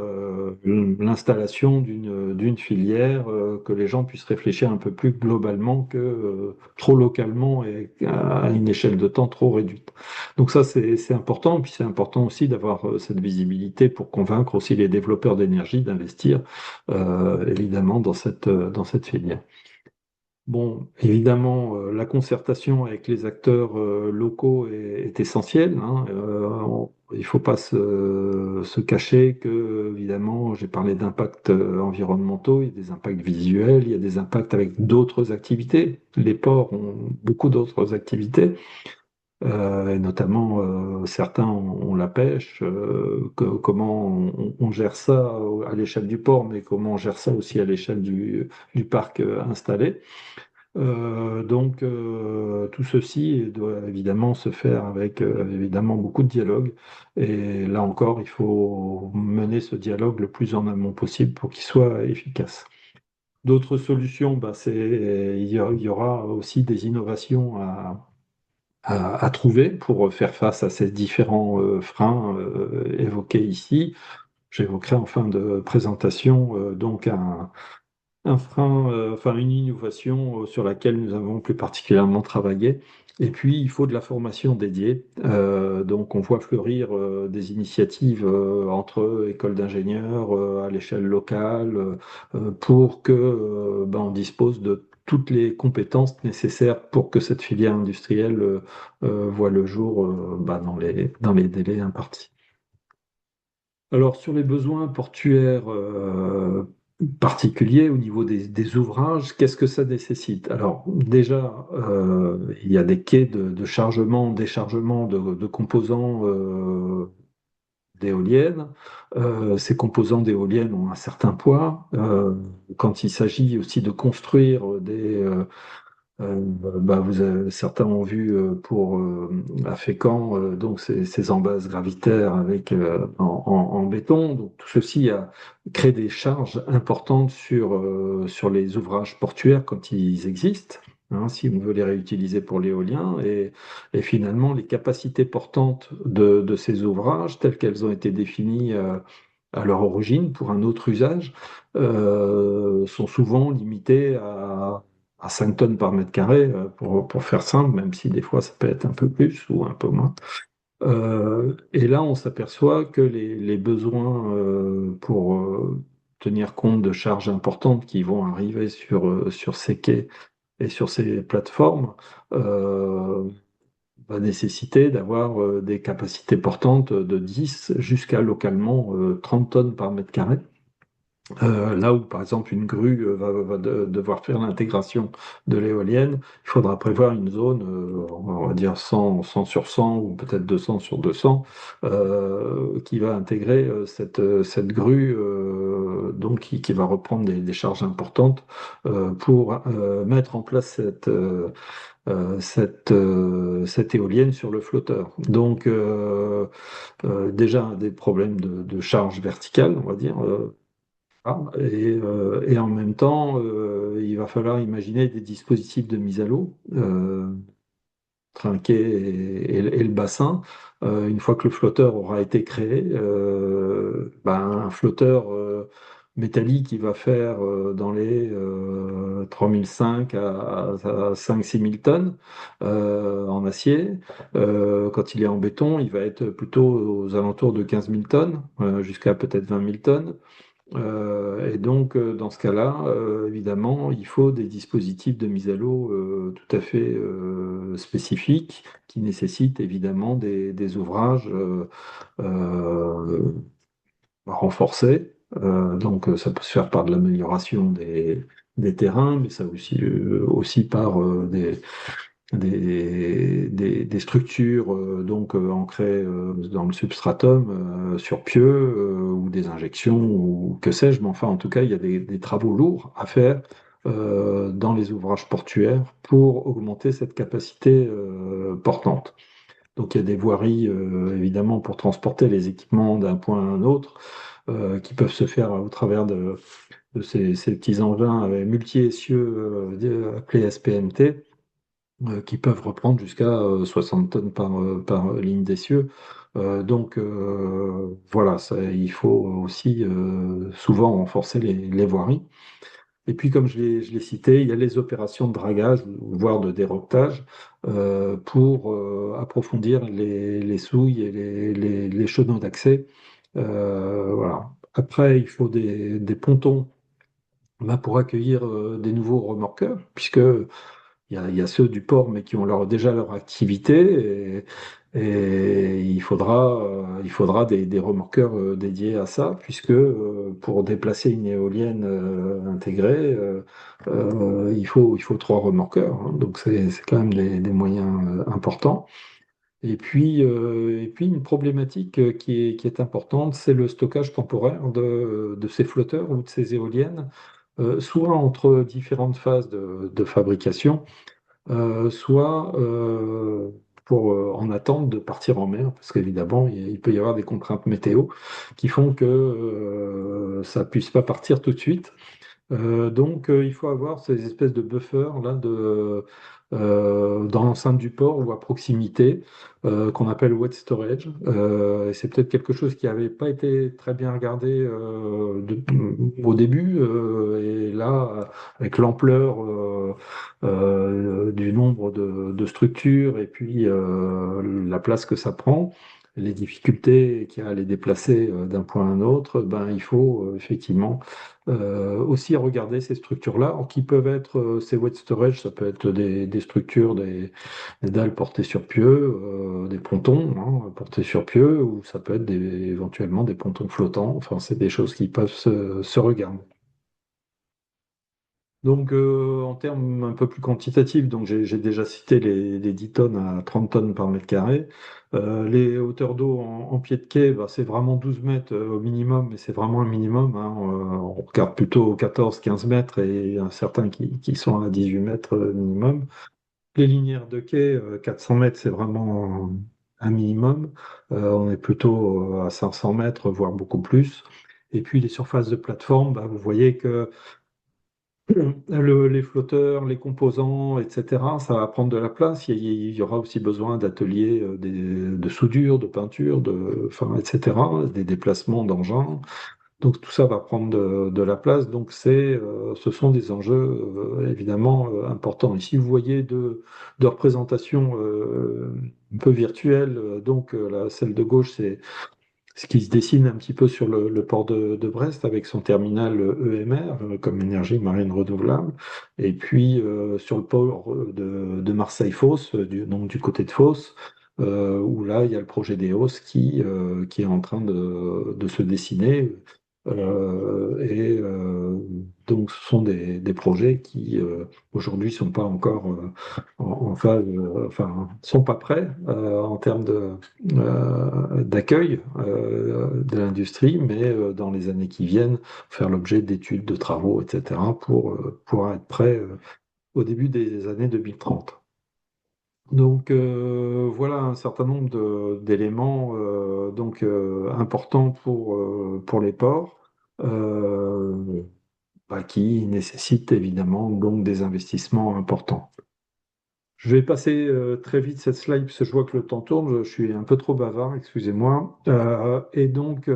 l'installation d'une filière, que les gens puissent réfléchir un peu plus globalement que trop localement et à une échelle de temps trop réduite. Donc ça, c'est important. Puis c'est important aussi d'avoir cette visibilité pour convaincre aussi les développeurs d'énergie d'investir évidemment dans cette filière. Bon, évidemment, la concertation avec les acteurs locaux est essentielle, hein. Il ne faut pas se cacher que, évidemment, j'ai parlé d'impacts environnementaux, il y a des impacts visuels, il y a des impacts avec d'autres activités. Les ports ont beaucoup d'autres activités, et notamment certains ont la pêche. Comment on gère ça à l'échelle du port, mais comment on gère ça aussi à l'échelle du parc installé. Tout ceci doit évidemment se faire avec évidemment beaucoup de dialogue. Et là encore, il faut mener ce dialogue le plus en amont possible pour qu'il soit efficace. D'autres solutions, bah, il y aura aussi des innovations à trouver pour faire face à ces différents freins évoqués ici. J'évoquerai en fin de présentation donc un frein, enfin une innovation sur laquelle nous avons plus particulièrement travaillé. Et puis, il faut de la formation dédiée. Donc, on voit fleurir des initiatives entre écoles d'ingénieurs à l'échelle locale pour que ben, on dispose de toutes les compétences nécessaires pour que cette filière industrielle voit le jour ben, dans les délais impartis. Alors, sur les besoins portuaires particuliers au niveau des ouvrages, qu'est-ce que ça nécessite? Alors, déjà, il y a des quais de chargement, déchargement de composants d'éoliennes. Ces composants d'éoliennes ont un certain poids. Quand il s'agit aussi de construire euh, certains ont vu pour à Fécamp donc ces embases gravitaires avec en béton. Donc tout ceci a créé des charges importantes sur les ouvrages portuaires quand ils existent. Hein, si on veut les réutiliser pour l'éolien, et finalement les capacités portantes de ces ouvrages, telles qu'elles ont été définies à leur origine pour un autre usage, sont souvent limitées à 5 tonnes par mètre carré, pour faire simple, même si des fois ça peut être un peu plus ou un peu moins. Et là, on s'aperçoit que les besoins pour tenir compte de charges importantes qui vont arriver sur ces quais et sur ces plateformes euh, va nécessiter d'avoir des capacités portantes de 10 jusqu'à localement 30 tonnes par mètre carré. Là où, par exemple, une grue devoir faire l'intégration de l'éolienne, il faudra prévoir une zone, on va dire 100 sur 100 ou peut-être 200 sur 200, qui va intégrer cette grue, donc qui va reprendre des charges importantes pour mettre en place cette éolienne sur le flotteur. Donc, déjà des problèmes de charge verticale, on va dire. Et en même temps, il va falloir imaginer des dispositifs de mise à l'eau, trinquer et le bassin. Une fois que le flotteur aura été créé, ben, un flotteur métallique qui va faire dans les 3005 à 5-6 000 tonnes en acier. Quand il est en béton, il va être plutôt aux alentours de 15 000 tonnes, jusqu'à peut-être 20 000 tonnes. Et donc, dans ce cas-là, évidemment, il faut des dispositifs de mise à l'eau tout à fait spécifiques qui nécessitent évidemment des ouvrages renforcés. Donc, ça peut se faire par de l'amélioration des terrains, mais ça aussi par des structures donc ancrées dans le substratum sur pieux ou des injections ou que sais-je, mais enfin en tout cas il y a des travaux lourds à faire dans les ouvrages portuaires pour augmenter cette capacité portante. Donc il y a des voiries, évidemment, pour transporter les équipements d'un point à un autre, qui peuvent se faire au travers de ces petits engins multi-essieux appelés SPMT, qui peuvent reprendre jusqu'à 60 tonnes par ligne d'essieu. Voilà, il faut aussi souvent renforcer les voiries. Et puis, comme je l'ai cité, il y a les opérations de dragage, voire de déroquetage, pour approfondir les souilles et les chenaux d'accès. Voilà. Après, il faut des pontons, ben, pour accueillir des nouveaux remorqueurs, puisque il y a ceux du port, mais qui ont déjà leur activité, et il faudra des remorqueurs dédiés à ça, puisque pour déplacer une éolienne intégrée, il faut trois remorqueurs, hein. Donc c'est quand même des moyens importants. Et puis une problématique qui est importante, c'est le stockage temporaire de ces flotteurs ou de ces éoliennes, soit entre différentes phases de fabrication, soit en attente de partir en mer, parce qu'évidemment, il peut y avoir des contraintes météo qui font que ça ne puisse pas partir tout de suite. Donc, il faut avoir ces espèces de buffers là, dans l'enceinte du port ou à proximité, qu'on appelle wet storage. Et c'est peut-être quelque chose qui n'avait pas été très bien regardé au début. Et là, avec l'ampleur du nombre de structures et puis la place que ça prend, les difficultés qu'il y a à les déplacer d'un point à un autre, ben, il faut effectivement aussi regarder ces structures-là, alors qui peuvent être, ces wet storage, ça peut être des structures, des dalles portées sur pieux, des pontons, hein, portés sur pieux, ou ça peut être éventuellement des pontons flottants. Enfin, c'est des choses qui peuvent se regarder. Donc, en termes un peu plus quantitatifs, donc j'ai déjà cité les 10 tonnes à 30 tonnes par mètre carré. Les hauteurs d'eau en pied de quai, bah, c'est vraiment 12 mètres au minimum, mais c'est vraiment un minimum, hein. On regarde plutôt 14-15 mètres et certains qui sont à 18 mètres minimum. Les linéaires de quai, 400 mètres, c'est vraiment un minimum. On est plutôt à 500 mètres, voire beaucoup plus. Et puis les surfaces de plateforme, bah, vous voyez que les flotteurs, les composants, etc., ça va prendre de la place. Il y aura aussi besoin d'ateliers de soudure, de peinture, enfin, etc., des déplacements d'engins. Donc tout ça va prendre de la place. Donc ce sont des enjeux évidemment importants. Ici, vous voyez de représentations un peu virtuelles. Donc celle de gauche, c'est ce qui se dessine un petit peu sur le port de Brest avec son terminal EMR, comme énergie marine renouvelable. Et puis sur le port de Marseille-Fos, donc du côté de Fos, où là, il y a le projet d'EOS qui est en train de se dessiner. Donc, ce sont des projets qui aujourd'hui sont pas encore en phase, enfin, sont pas prêts en termes d'accueil de l'industrie, mais dans les années qui viennent, faire l'objet d'études, de travaux, etc., pour être prêts au début des années 2030. Donc voilà un certain nombre d'éléments importants pour les ports, euh, qui nécessitent évidemment donc des investissements importants. Je vais passer très vite cette slide parce que je vois que le temps tourne. Je suis un peu trop bavard, excusez-moi. Et donc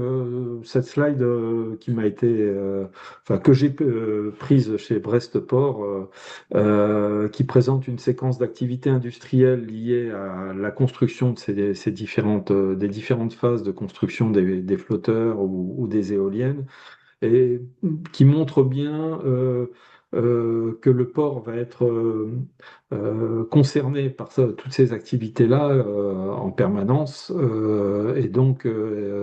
cette slide qui m'a été, enfin que j'ai prise chez Brest Port, qui présente une séquence d'activités industrielles liées à la construction de des différentes phases de construction des flotteurs ou des éoliennes et qui montre bien que le port va être concerné par toutes ces activités-là en permanence, et donc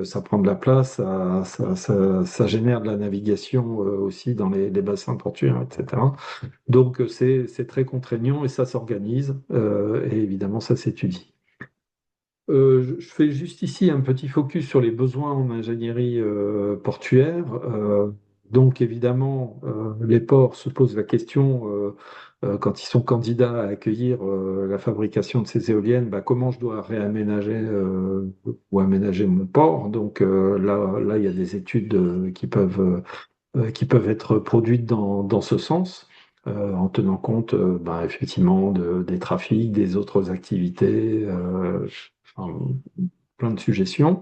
ça prend de la place, ça génère de la navigation aussi dans les bassins portuaires, etc. Donc c'est très contraignant et ça s'organise, et évidemment ça s'étudie. Je fais juste ici un petit focus sur les besoins en ingénierie portuaire. Donc évidemment, les ports se posent la question quand ils sont candidats à accueillir la fabrication de ces éoliennes, bah, comment je dois réaménager ou aménager mon port. Donc là, il y a des études qui peuvent être produites dans ce sens, en tenant compte bah, effectivement des trafics, des autres activités, enfin, plein de suggestions.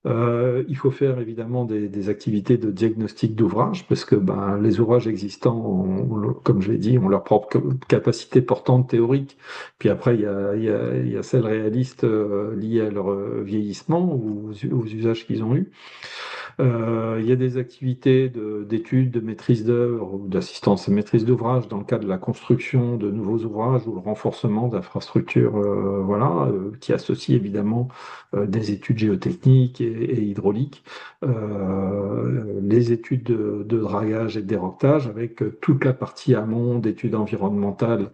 Il faut faire évidemment des activités de diagnostic d'ouvrage parce que ben, les ouvrages existants, comme je l'ai dit, ont leur propre capacité portante théorique. Puis après, il y a celles réalistes liées à leur vieillissement ou aux usages qu'ils ont eus. Il y a des activités d'études, de maîtrise d'œuvre ou d'assistance à maîtrise d'ouvrage dans le cadre de la construction de nouveaux ouvrages ou le renforcement d'infrastructures, voilà, qui associent évidemment des études géotechniques et hydrauliques, les études de dragage et de dérectage avec toute la partie amont d'études environnementales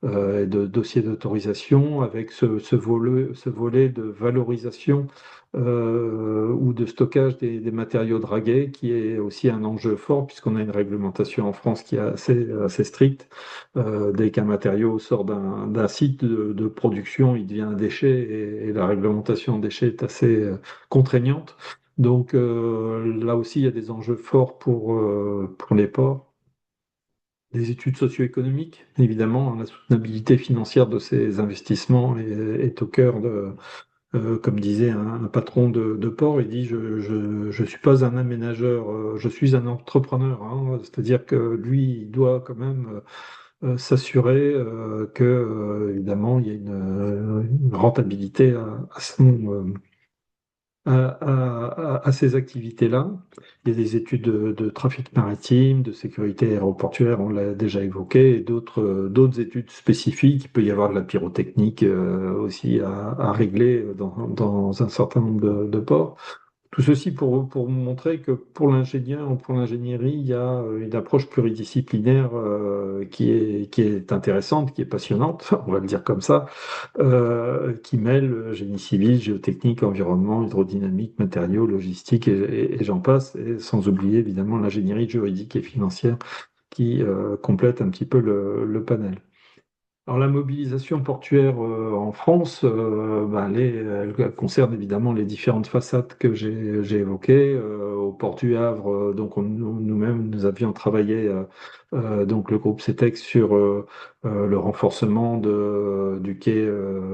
et de dossiers d'autorisation, avec ce volet de valorisation ou de stockage des matériaux dragués, qui est aussi un enjeu fort, puisqu'on a une réglementation en France qui est assez stricte. Dès qu'un matériau sort d'un site de production, il devient un déchet, et la réglementation déchets est assez contraignante. Donc là aussi, il y a des enjeux forts pour les ports. Des études socio-économiques, évidemment, hein, la soutenabilité financière de ces investissements est au cœur de, comme disait un patron de port, il dit je suis pas un aménageur, je suis un entrepreneur, hein. C'est-à-dire que lui, il doit quand même s'assurer que, évidemment, il y a une rentabilité à ces activités-là. Il y a des études de trafic maritime, de sécurité aéroportuaire, on l'a déjà évoqué, et d'autres études spécifiques. Il peut y avoir de la pyrotechnique aussi à régler dans un certain nombre de ports. Tout ceci pour vous montrer que pour l'ingénieur ou pour l'ingénierie, il y a une approche pluridisciplinaire qui est intéressante, qui est passionnante, on va le dire comme ça, qui mêle génie civil, géotechnique, environnement, hydrodynamique, matériaux, logistique et j'en passe, et sans oublier évidemment l'ingénierie juridique et financière qui complète un petit peu le panel. Alors la mobilisation portuaire en France, bah, elle concerne évidemment les différentes façades que j'ai évoquées. Au port du Havre, donc nous-mêmes, nous avions travaillé, donc le groupe CETEX, sur le renforcement du quai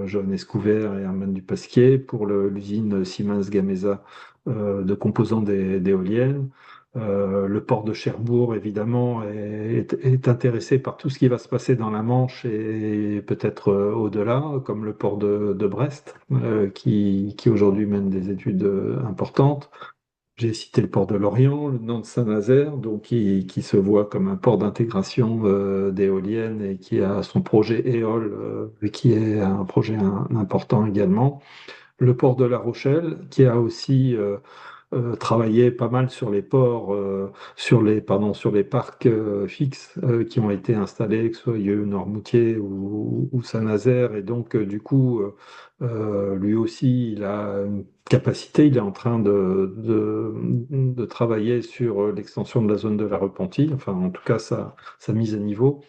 Johannes Escouvert et Hermann du Pasquier pour l'usine Siemens Gamesa de composants d'éoliennes. Le port de Cherbourg, évidemment, est intéressé par tout ce qui va se passer dans la Manche et peut-être au-delà, comme le port de Brest, qui aujourd'hui mène des études importantes. J'ai cité le port de Lorient, le nord de Saint-Nazaire, donc qui se voit comme un port d'intégration d'éoliennes et qui a son projet EOL, qui est un projet important également. Le port de La Rochelle, qui a aussi travaillé pas mal sur les ports, sur les parcs fixes qui ont été installés, que ce soit Noirmoutier ou Saint-Nazaire. Et donc, du coup, lui aussi, il a une capacité, il est en train de travailler sur l'extension de la zone de la Repentie, enfin, en tout cas, sa mise à niveau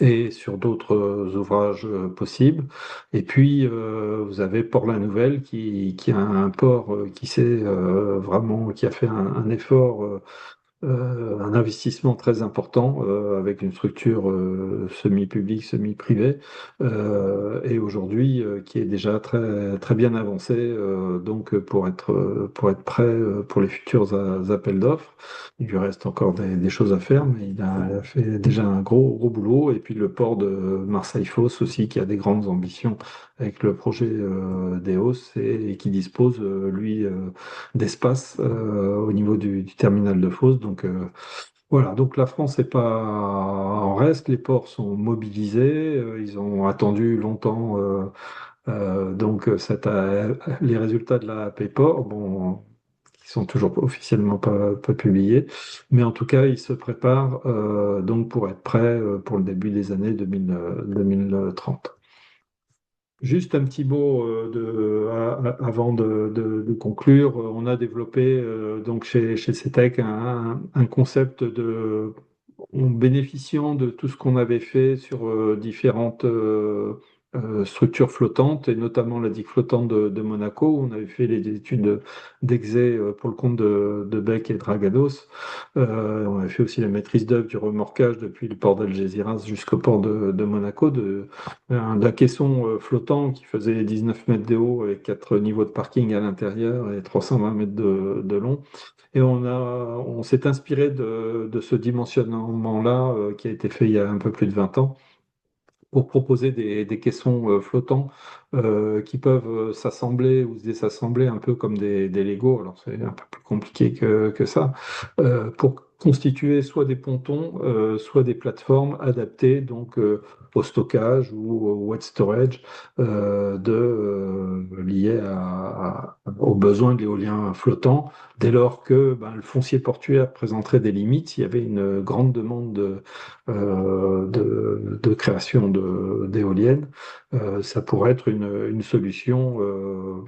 et sur d'autres ouvrages possibles. Et puis, vous avez Port-la-Nouvelle qui a un port qui s'est vraiment, qui a fait un effort un investissement très important avec une structure semi-publique, semi-privée, et aujourd'hui qui est déjà très bien avancée donc pour être prêt pour les futurs appels d'offres. Il lui reste encore des choses à faire, mais il a fait déjà un gros boulot. Et puis le port de Marseille-Fos aussi, qui a des grandes ambitions avec le projet d'EOS et qui dispose, lui, d'espace au niveau du terminal de Fos. Donc voilà, donc la France n'est pas en reste, les ports sont mobilisés, ils ont attendu longtemps donc les résultats de la Payport, bon, qui sont toujours officiellement pas publiés, mais en tout cas ils se préparent donc pour être prêts pour le début des années 2030. Juste un petit mot avant de conclure. On a développé donc chez CETEC un concept en bénéficiant de tout ce qu'on avait fait sur différentes structures flottantes, et notamment la digue flottante de Monaco, où on avait fait les études d'exé pour le compte de Beck et Dragados. On avait fait aussi la maîtrise d'œuvre du remorquage depuis le port d'Algésiras jusqu'au port de Monaco, d'un caisson flottant qui faisait 19 mètres de haut avec 4 niveaux de parking à l'intérieur et 320 mètres de long. Et on s'est inspiré de ce dimensionnement-là qui a été fait il y a un peu plus de 20 ans pour proposer des caissons flottants qui peuvent s'assembler ou se désassembler un peu comme des Lego. Alors c'est un peu plus compliqué que ça, pour constituer soit des pontons, soit des plateformes adaptées donc au stockage ou au wet storage liés aux besoins de l'éolien flottant. Dès lors que ben, le foncier portuaire présenterait des limites, il y avait une grande demande de création d'éoliennes. Ça pourrait être une solution,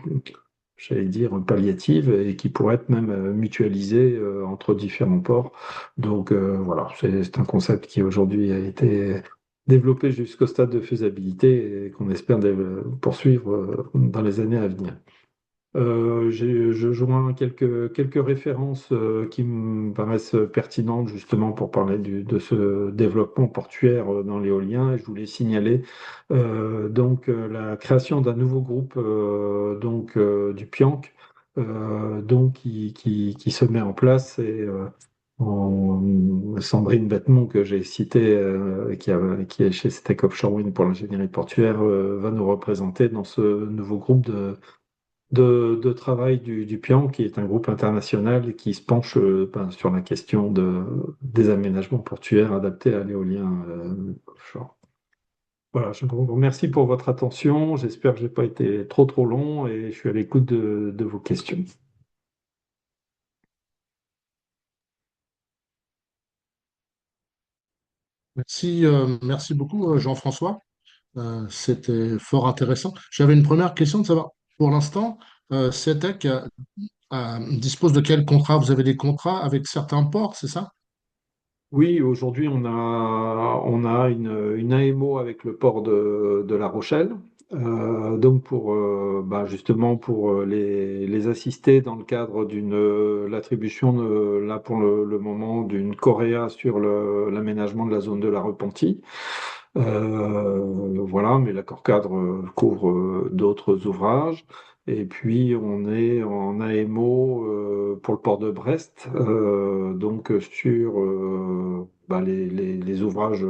j'allais dire, palliative et qui pourrait être même mutualisée entre différents ports. Donc voilà, c'est un concept qui aujourd'hui a été développé jusqu'au stade de faisabilité et qu'on espère poursuivre dans les années à venir. Je joins quelques références qui me paraissent pertinentes justement pour parler de ce développement portuaire dans l'éolien. Et je voulais signaler la création d'un nouveau groupe du PIANC qui se met en place. Sandrine Bettemont, que j'ai citée, qui est chez Stec Offshore Wind pour l'ingénierie portuaire, va nous représenter dans ce nouveau groupe de travail du PIAN, qui est un groupe international qui se penche ben, sur la question des aménagements portuaires adaptés à l'éolien offshore. Voilà, je vous remercie pour votre attention. J'espère que je n'ai pas été trop long et je suis à l'écoute de vos questions. Merci beaucoup, Jean-François. C'était fort intéressant. J'avais une première question de savoir, pour l'instant, CETEC dispose de quel contrat? Vous avez des contrats avec certains ports, c'est ça? Oui, aujourd'hui, on a une AMO avec le port de La Rochelle, donc justement pour les assister dans le cadre d'une l'attribution, là pour le moment, d'une Coréa sur l'aménagement de la zone de la Repentie. Voilà, mais l'accord cadre couvre d'autres ouvrages. Et puis, on est en AMO pour le port de Brest, donc sur bah, les ouvrages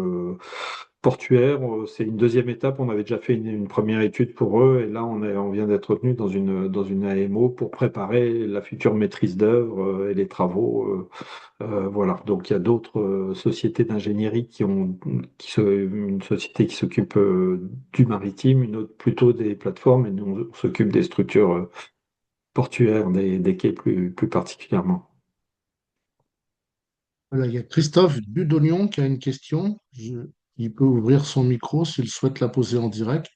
portuaires. C'est une deuxième étape. On avait déjà fait une première étude pour eux, et là, on vient d'être retenu dans une AMO pour préparer la future maîtrise d'œuvre et les travaux. Voilà, donc il y a d'autres sociétés d'ingénierie une société qui s'occupe du maritime, une autre plutôt des plateformes, et nous on s'occupe des structures portuaires, des quais plus particulièrement. Voilà, il y a Christophe Dudonion qui a une question. Il peut ouvrir son micro s'il souhaite la poser en direct.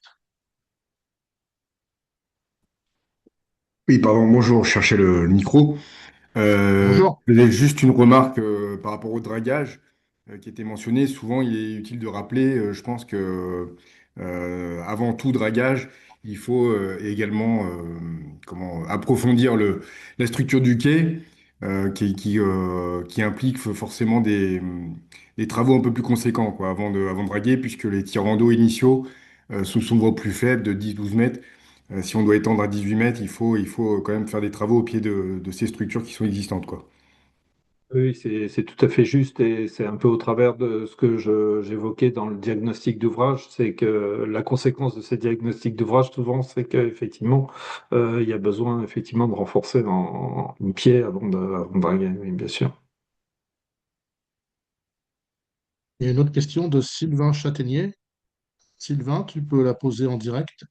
Oui, pardon, bonjour, je cherchais le micro. Bonjour. Je faisais juste une remarque par rapport au dragage qui était mentionné. Souvent, il est utile de rappeler, je pense que avant tout dragage, il faut également approfondir la structure du quai qui implique forcément des travaux un peu plus conséquents quoi, avant de draguer, puisque les tirants d'eau initiaux sont souvent plus faibles, de 10-12 mètres. Si on doit étendre à 18 mètres, il faut quand même faire des travaux au pied de ces structures qui sont existantes, quoi. Oui, c'est tout à fait juste, et c'est un peu au travers de ce que j'évoquais dans le diagnostic d'ouvrage. C'est que la conséquence de ces diagnostics d'ouvrage, souvent, c'est qu'effectivement, il y a besoin effectivement de renforcer dans une pied avant de draguer, oui, bien sûr. Il y a une autre question de Sylvain Châtaignier. Sylvain, tu peux la poser en direct.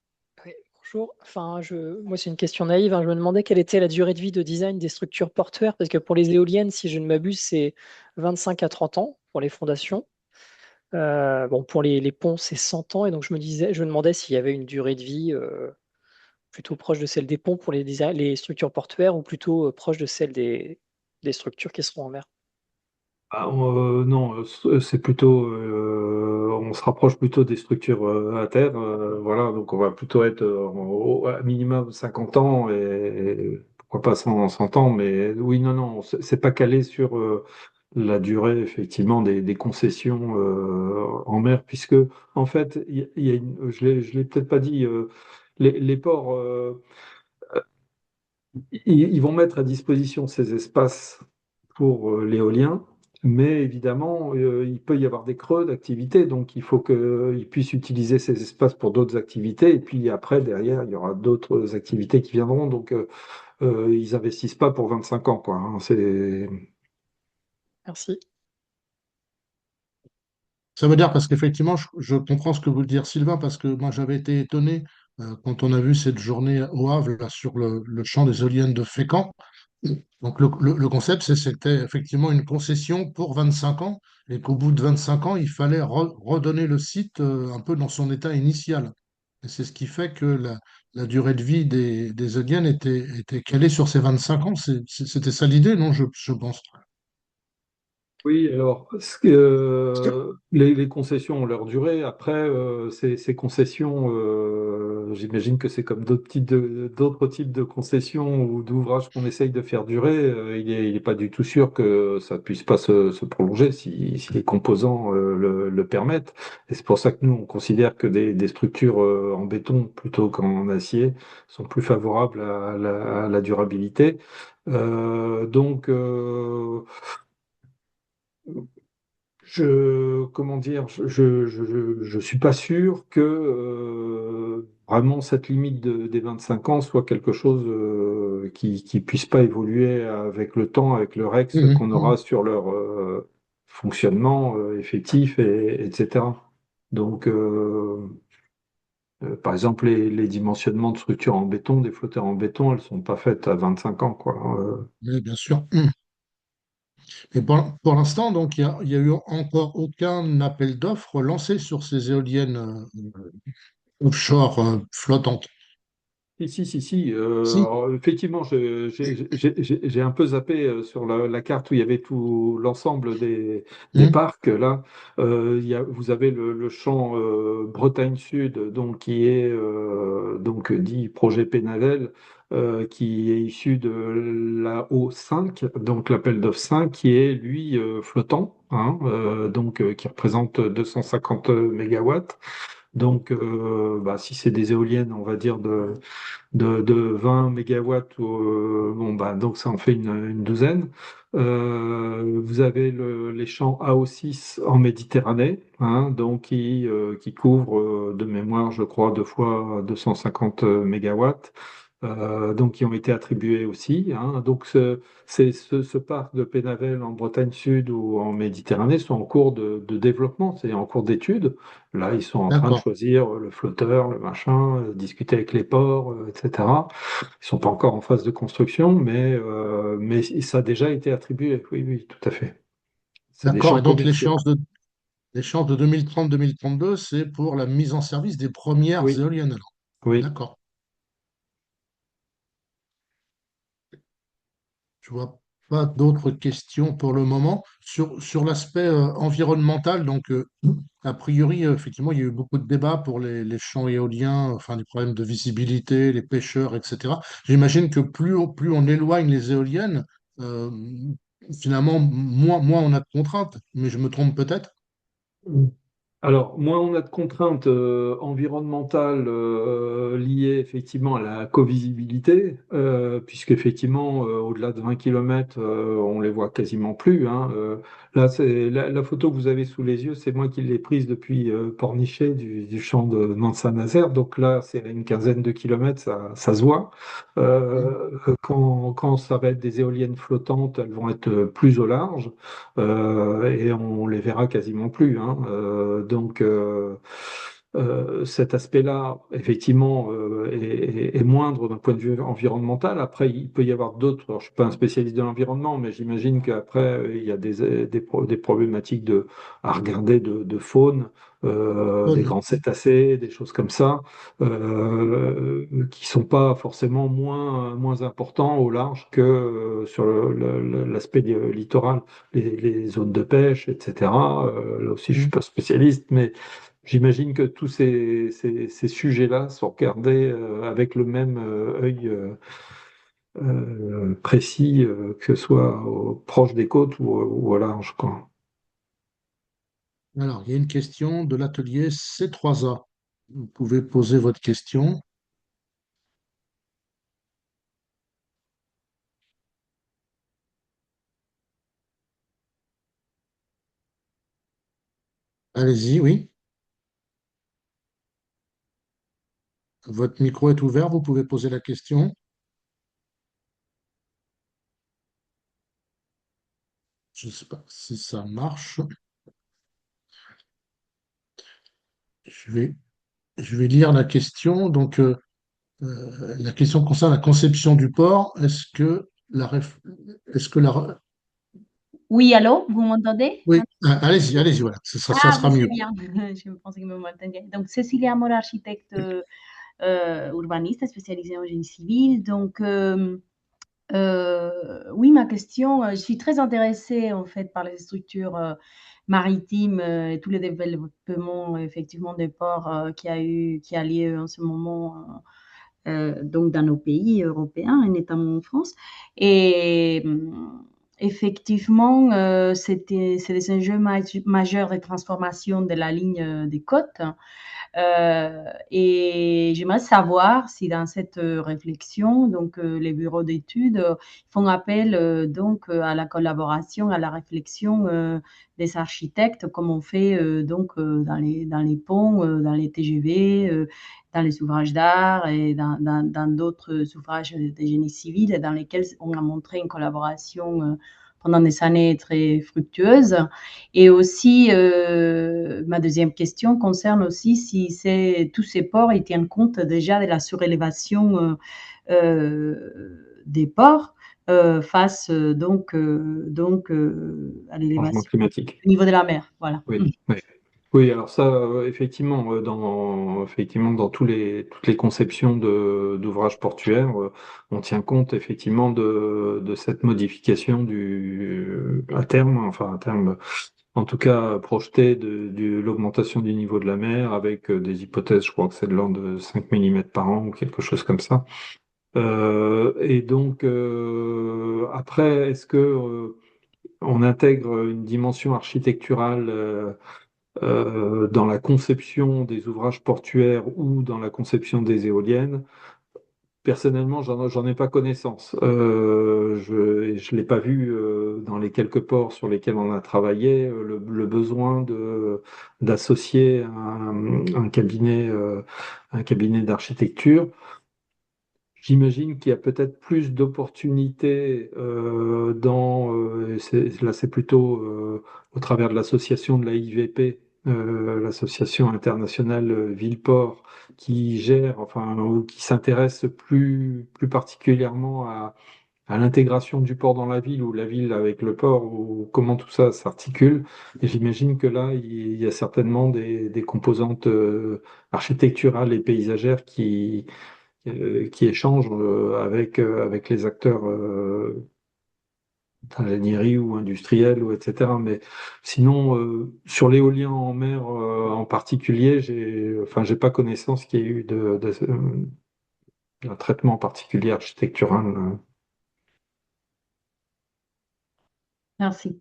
Oui, bonjour. Enfin, moi, c'est une question naïve, hein. Je me demandais quelle était la durée de vie de design des structures portuaires, parce que pour les éoliennes, si je ne m'abuse, c'est 25 à 30 ans pour les fondations. Bon, pour les ponts, c'est 100 ans, et donc je me demandais s'il y avait une durée de vie plutôt proche de celle des ponts pour les structures portuaires, ou plutôt proche de celle des structures qui seront en mer. Non, c'est plutôt, on se rapproche plutôt des structures à terre, voilà, donc on va plutôt être à minimum 50 ans et pourquoi pas 100 ans, mais oui, non, non, c'est pas calé sur la durée effectivement des concessions en mer, puisque en fait, il y a je l'ai peut-être pas dit, les ports, ils vont mettre à disposition ces espaces pour l'éolien, mais évidemment, il peut y avoir des creux d'activité, donc il faut qu'ils puissent utiliser ces espaces pour d'autres activités, et puis après, derrière, il y aura d'autres activités qui viendront, donc ils investissent pas pour 25 ans, quoi, hein. Merci. Ça veut dire, parce qu'effectivement, je comprends ce que veut dire Sylvain, parce que moi j'avais été étonné quand on a vu cette journée au Havre là, sur le champ des éoliennes de Fécamp. Donc le concept, c'était effectivement une concession pour 25 ans, et qu'au bout de 25 ans, il fallait redonner le site un peu dans son état initial. Et c'est ce qui fait que la durée de vie des éoliennes était calée sur ces 25 ans. C'était ça l'idée, non, je pense. Oui, alors les concessions ont leur durée. Après, ces concessions, j'imagine que c'est comme d'autres types de concessions ou d'ouvrages qu'on essaye de faire durer. Il est pas du tout sûr que ça puisse pas se prolonger si les composants le permettent. Et c'est pour ça que nous, on considère que des structures en béton plutôt qu'en acier sont plus favorables à la durabilité. Donc, comment dire, je suis pas sûr que vraiment cette limite des 25 ans soit quelque chose qui puisse pas évoluer avec le temps, avec le REX Mhm, qu'on mhm. aura sur leur fonctionnement effectif, etc. Donc, par exemple, les dimensionnements de structures en béton, des flotteurs en béton, elles sont pas faites à 25 ans, quoi. Oui, bien sûr. Et pour l'instant, donc, il y a eu encore aucun appel d'offres lancé sur ces éoliennes offshore flottantes. Si, si, si, si. Si. Alors, effectivement, j'ai un peu zappé sur la carte où il y avait tout l'ensemble des Mhm. parcs. Là, vous avez le champ Bretagne Sud, donc qui est donc dit projet Pénavel, qui est issu de la O5, donc l'appel d'offres 5, qui est lui flottant, hein, donc qui représente 250 mégawatts. Donc, bah, si c'est des éoliennes, on va dire de 20 mégawatts, bon, bah, donc ça en fait une douzaine. Vous avez les champs AO6 en Méditerranée, hein, donc qui couvrent de mémoire, je crois, deux fois 250 mégawatts. Donc qui ont été attribués aussi, hein. Donc ce parc de Pénavel en Bretagne Sud ou en Méditerranée sont en cours de développement, c'est en cours d'étude. Là, ils sont en train de D'accord. choisir le flotteur, le machin, discuter avec les ports, etc. Ils sont pas encore en phase de construction, mais ça a déjà été attribué. Oui, oui, tout à fait. C'est des D'accord. champs Et donc commerciaux. l'échéance de 2030-2032, c'est pour la mise en service des premières Oui, éoliennes, alors. oui. D'accord. Je vois pas d'autres questions pour le moment. Sur l'aspect environnemental, donc a priori, effectivement, il y a eu beaucoup de débats pour les champs éoliens, enfin les problèmes de visibilité, les pêcheurs, etc. J'imagine que plus on éloigne les éoliennes, euh, finalement, moins on a de contraintes, mais je me trompe peut-être. Alors, moins on a de contraintes environnementales liées effectivement à la covisibilité, puisqu'effectivement, au-delà de 20 km, on les voit quasiment plus, hein. Là, c'est la photo que vous avez sous les yeux, c'est moi qui l'ai prise depuis Pornichet, du champ de Mansa-Nazaire. Donc là, c'est à une quinzaine de kilomètres, ça se voit. Quand ça va être des éoliennes flottantes, elles vont être plus au large. Et on les verra quasiment plus, hein. Donc, cet aspect-là, effectivement, est moindre d'un point de vue environnemental. Après, il peut y avoir d'autres. Alors, je suis pas un spécialiste de l'environnement, mais j'imagine qu'après, il y a des problématiques à regarder de faune, des Bonne. grands cétacés, des choses comme ça, qui sont pas forcément moins importants au large que sur l'aspect littoral, les zones de pêche, etc. Là aussi, je suis Mm. pas spécialiste, mais j'imagine que tous ces sujets-là sont regardés avec le même œil précis, que ce soit proche des côtes ou au large, quoi. Alors, il y a une question de l'atelier C3A. Vous pouvez poser votre question. Allez-y, oui. Votre micro est ouvert, vous pouvez poser la question. Je ne sais pas si ça marche. Je vais, je vais lire la question. Donc, la question concerne la conception du port. Est-ce que la... Oui, allô, vous m'entendez? Oui, allez-y, voilà, ça Ah, sera oui, mieux. c'est bien. Je pensais que vous m'entendiez. Donc, Cécilia Mora, architecte urbaniste spécialisée en génie civil. Donc, oui, ma question, je suis très intéressée en fait par les structures maritimes et tous les développements effectivement des ports qui a lieu en ce moment donc dans nos pays européens et notamment en France. Et effectivement, c'est des enjeux majeurs de transformation de la ligne des côtes. Et j'aimerais savoir si dans cette réflexion, donc les bureaux d'études font appel donc à la collaboration, à la réflexion des architectes, comme on fait donc dans les ponts, dans les TGV, dans les ouvrages d'art et dans d'autres ouvrages de génie civil dans lesquels on a montré une collaboration pendant des années très fructueuse. Et aussi, ma deuxième question concerne aussi si tous ces ports ils tiennent compte déjà de la surélévation des ports face à Changement l'élévation climatique. au niveau de la mer. Voilà. Oui, oui. Oui, alors ça, effectivement, effectivement, dans toutes les conceptions d'ouvrages portuaires, on tient compte effectivement de cette modification à terme, enfin à terme, en tout cas projetée de l'augmentation du niveau de la mer avec des hypothèses, je crois que c'est de l'ordre de 5 millimètres par an ou quelque chose comme ça. Et donc, après, est-ce que on intègre une dimension architecturale dans la conception des ouvrages portuaires ou dans la conception des éoliennes? Personnellement, j'en ai pas connaissance. Je l'ai pas vu dans les quelques ports sur lesquels on a travaillé, le besoin d'associer un cabinet d'architecture. J'imagine qu'il y a peut-être plus d'opportunités là c'est plutôt au travers de l'association de la IVP, l'association internationale Ville-Port, qui gère, enfin, ou qui s'intéresse plus particulièrement à l'intégration du port dans la ville ou la ville avec le port, ou comment tout ça s'articule. Et j'imagine que là, il y a certainement des composantes architecturales et paysagères qui échangent avec les acteurs d'ingénierie ou industriels, ou etc. Mais sinon, sur l'éolien en mer en particulier, j'ai pas connaissance qu'il y ait eu d'un traitement particulier architectural. Merci.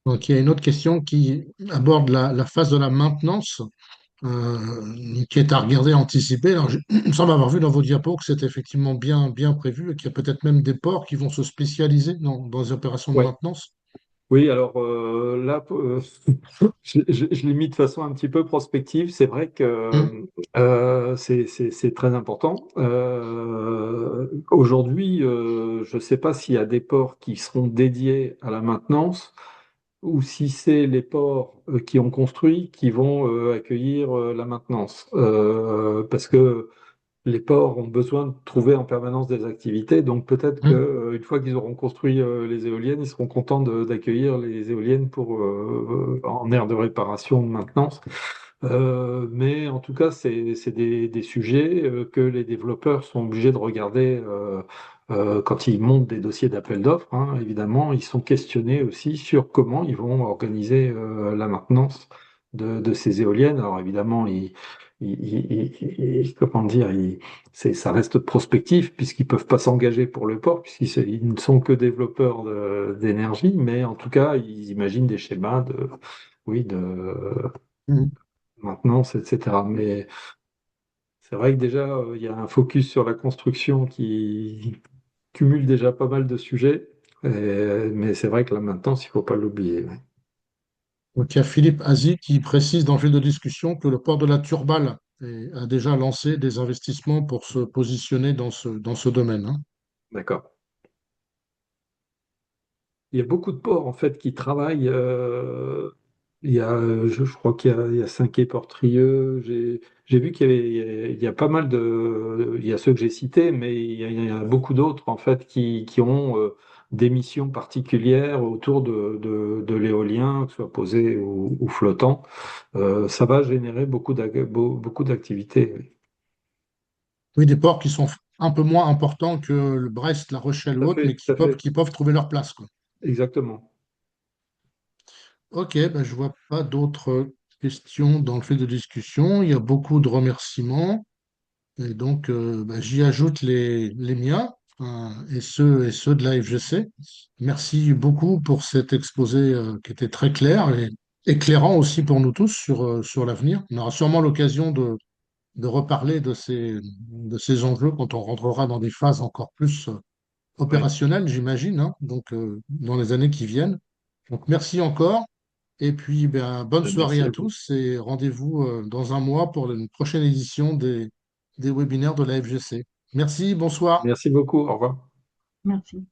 Donc, il y a une autre question qui aborde la phase de la maintenance, qui est à regarder, à anticiper. Alors, il me semble avoir vu dans vos diapos que c'est effectivement bien prévu et qu'il y a peut-être même des ports qui vont se spécialiser dans les opérations de Ouais. maintenance. Oui, alors là, je l'ai mis de façon un petit peu prospective. C'est vrai Hum. que c'est très important. Aujourd'hui, je ne sais pas s'il y a des ports qui seront dédiés à la maintenance. ou si c'est les ports qui ont construit qui vont accueillir la maintenance. Parce que les ports ont besoin de trouver en permanence des activités, donc peut-être Mm. qu'une fois qu'ils auront construit les éoliennes, ils seront contents d'accueillir les éoliennes pour, en aire de réparation, de maintenance. Mais en tout cas, c'est des sujets que les développeurs sont obligés de regarder quand ils montent des dossiers d'appel d'offres, hein. Évidemment, ils sont questionnés aussi sur comment ils vont organiser la maintenance de ces éoliennes. Alors évidemment, comment dire, ça reste prospectif puisqu'ils peuvent pas s'engager pour le port ils ne sont que développeurs d'énergie, mais en tout cas, ils imaginent des schémas oui, de Mm. maintenance, etc. Mais c'est vrai que déjà, il y a un focus sur la construction qui cumule déjà pas mal de sujets. Mais c'est vrai que la maintenance, il ne faut pas l'oublier. Ouais. Donc, il y a Philippe Azy qui précise dans le fil de discussion que le port de la Turballe a déjà lancé des investissements pour se positionner dans ce domaine, hein. D'accord. Il y a beaucoup de ports en fait qui travaillent. Il y a, je crois il y a Saint-Quay-Portrieux. J'ai vu qu'il y a pas mal de. Il y a ceux que j'ai cités, mais il y a beaucoup d'autres en fait qui ont des missions particulières autour de l'éolien, que ce soit posé ou flottant. Ça va générer beaucoup d'activités. Oui. Oui, des ports qui sont un peu moins importants que le Brest, La Rochelle Tout ou à autres, fait, mais tout à fait. qui peuvent trouver leur place, quoi. Exactement. Ok, ben, je vois pas d'autres questions dans le fil de discussion. Il y a beaucoup de remerciements. Et donc, ben, j'y ajoute les miens, hein, et ceux de la FGC. Merci beaucoup pour cet exposé qui était très clair et éclairant aussi pour nous tous sur l'avenir. On aura sûrement l'occasion de reparler de ces enjeux quand on rentrera dans des phases encore plus Oui. opérationnelles, j'imagine, hein, donc dans les années qui viennent. Donc, merci encore. Et puis, ben, bonne soirée Merci à à vous. tous et rendez-vous dans un mois pour une prochaine édition des webinaires de la FGC. Merci, bonsoir. Merci beaucoup. Au revoir. Merci.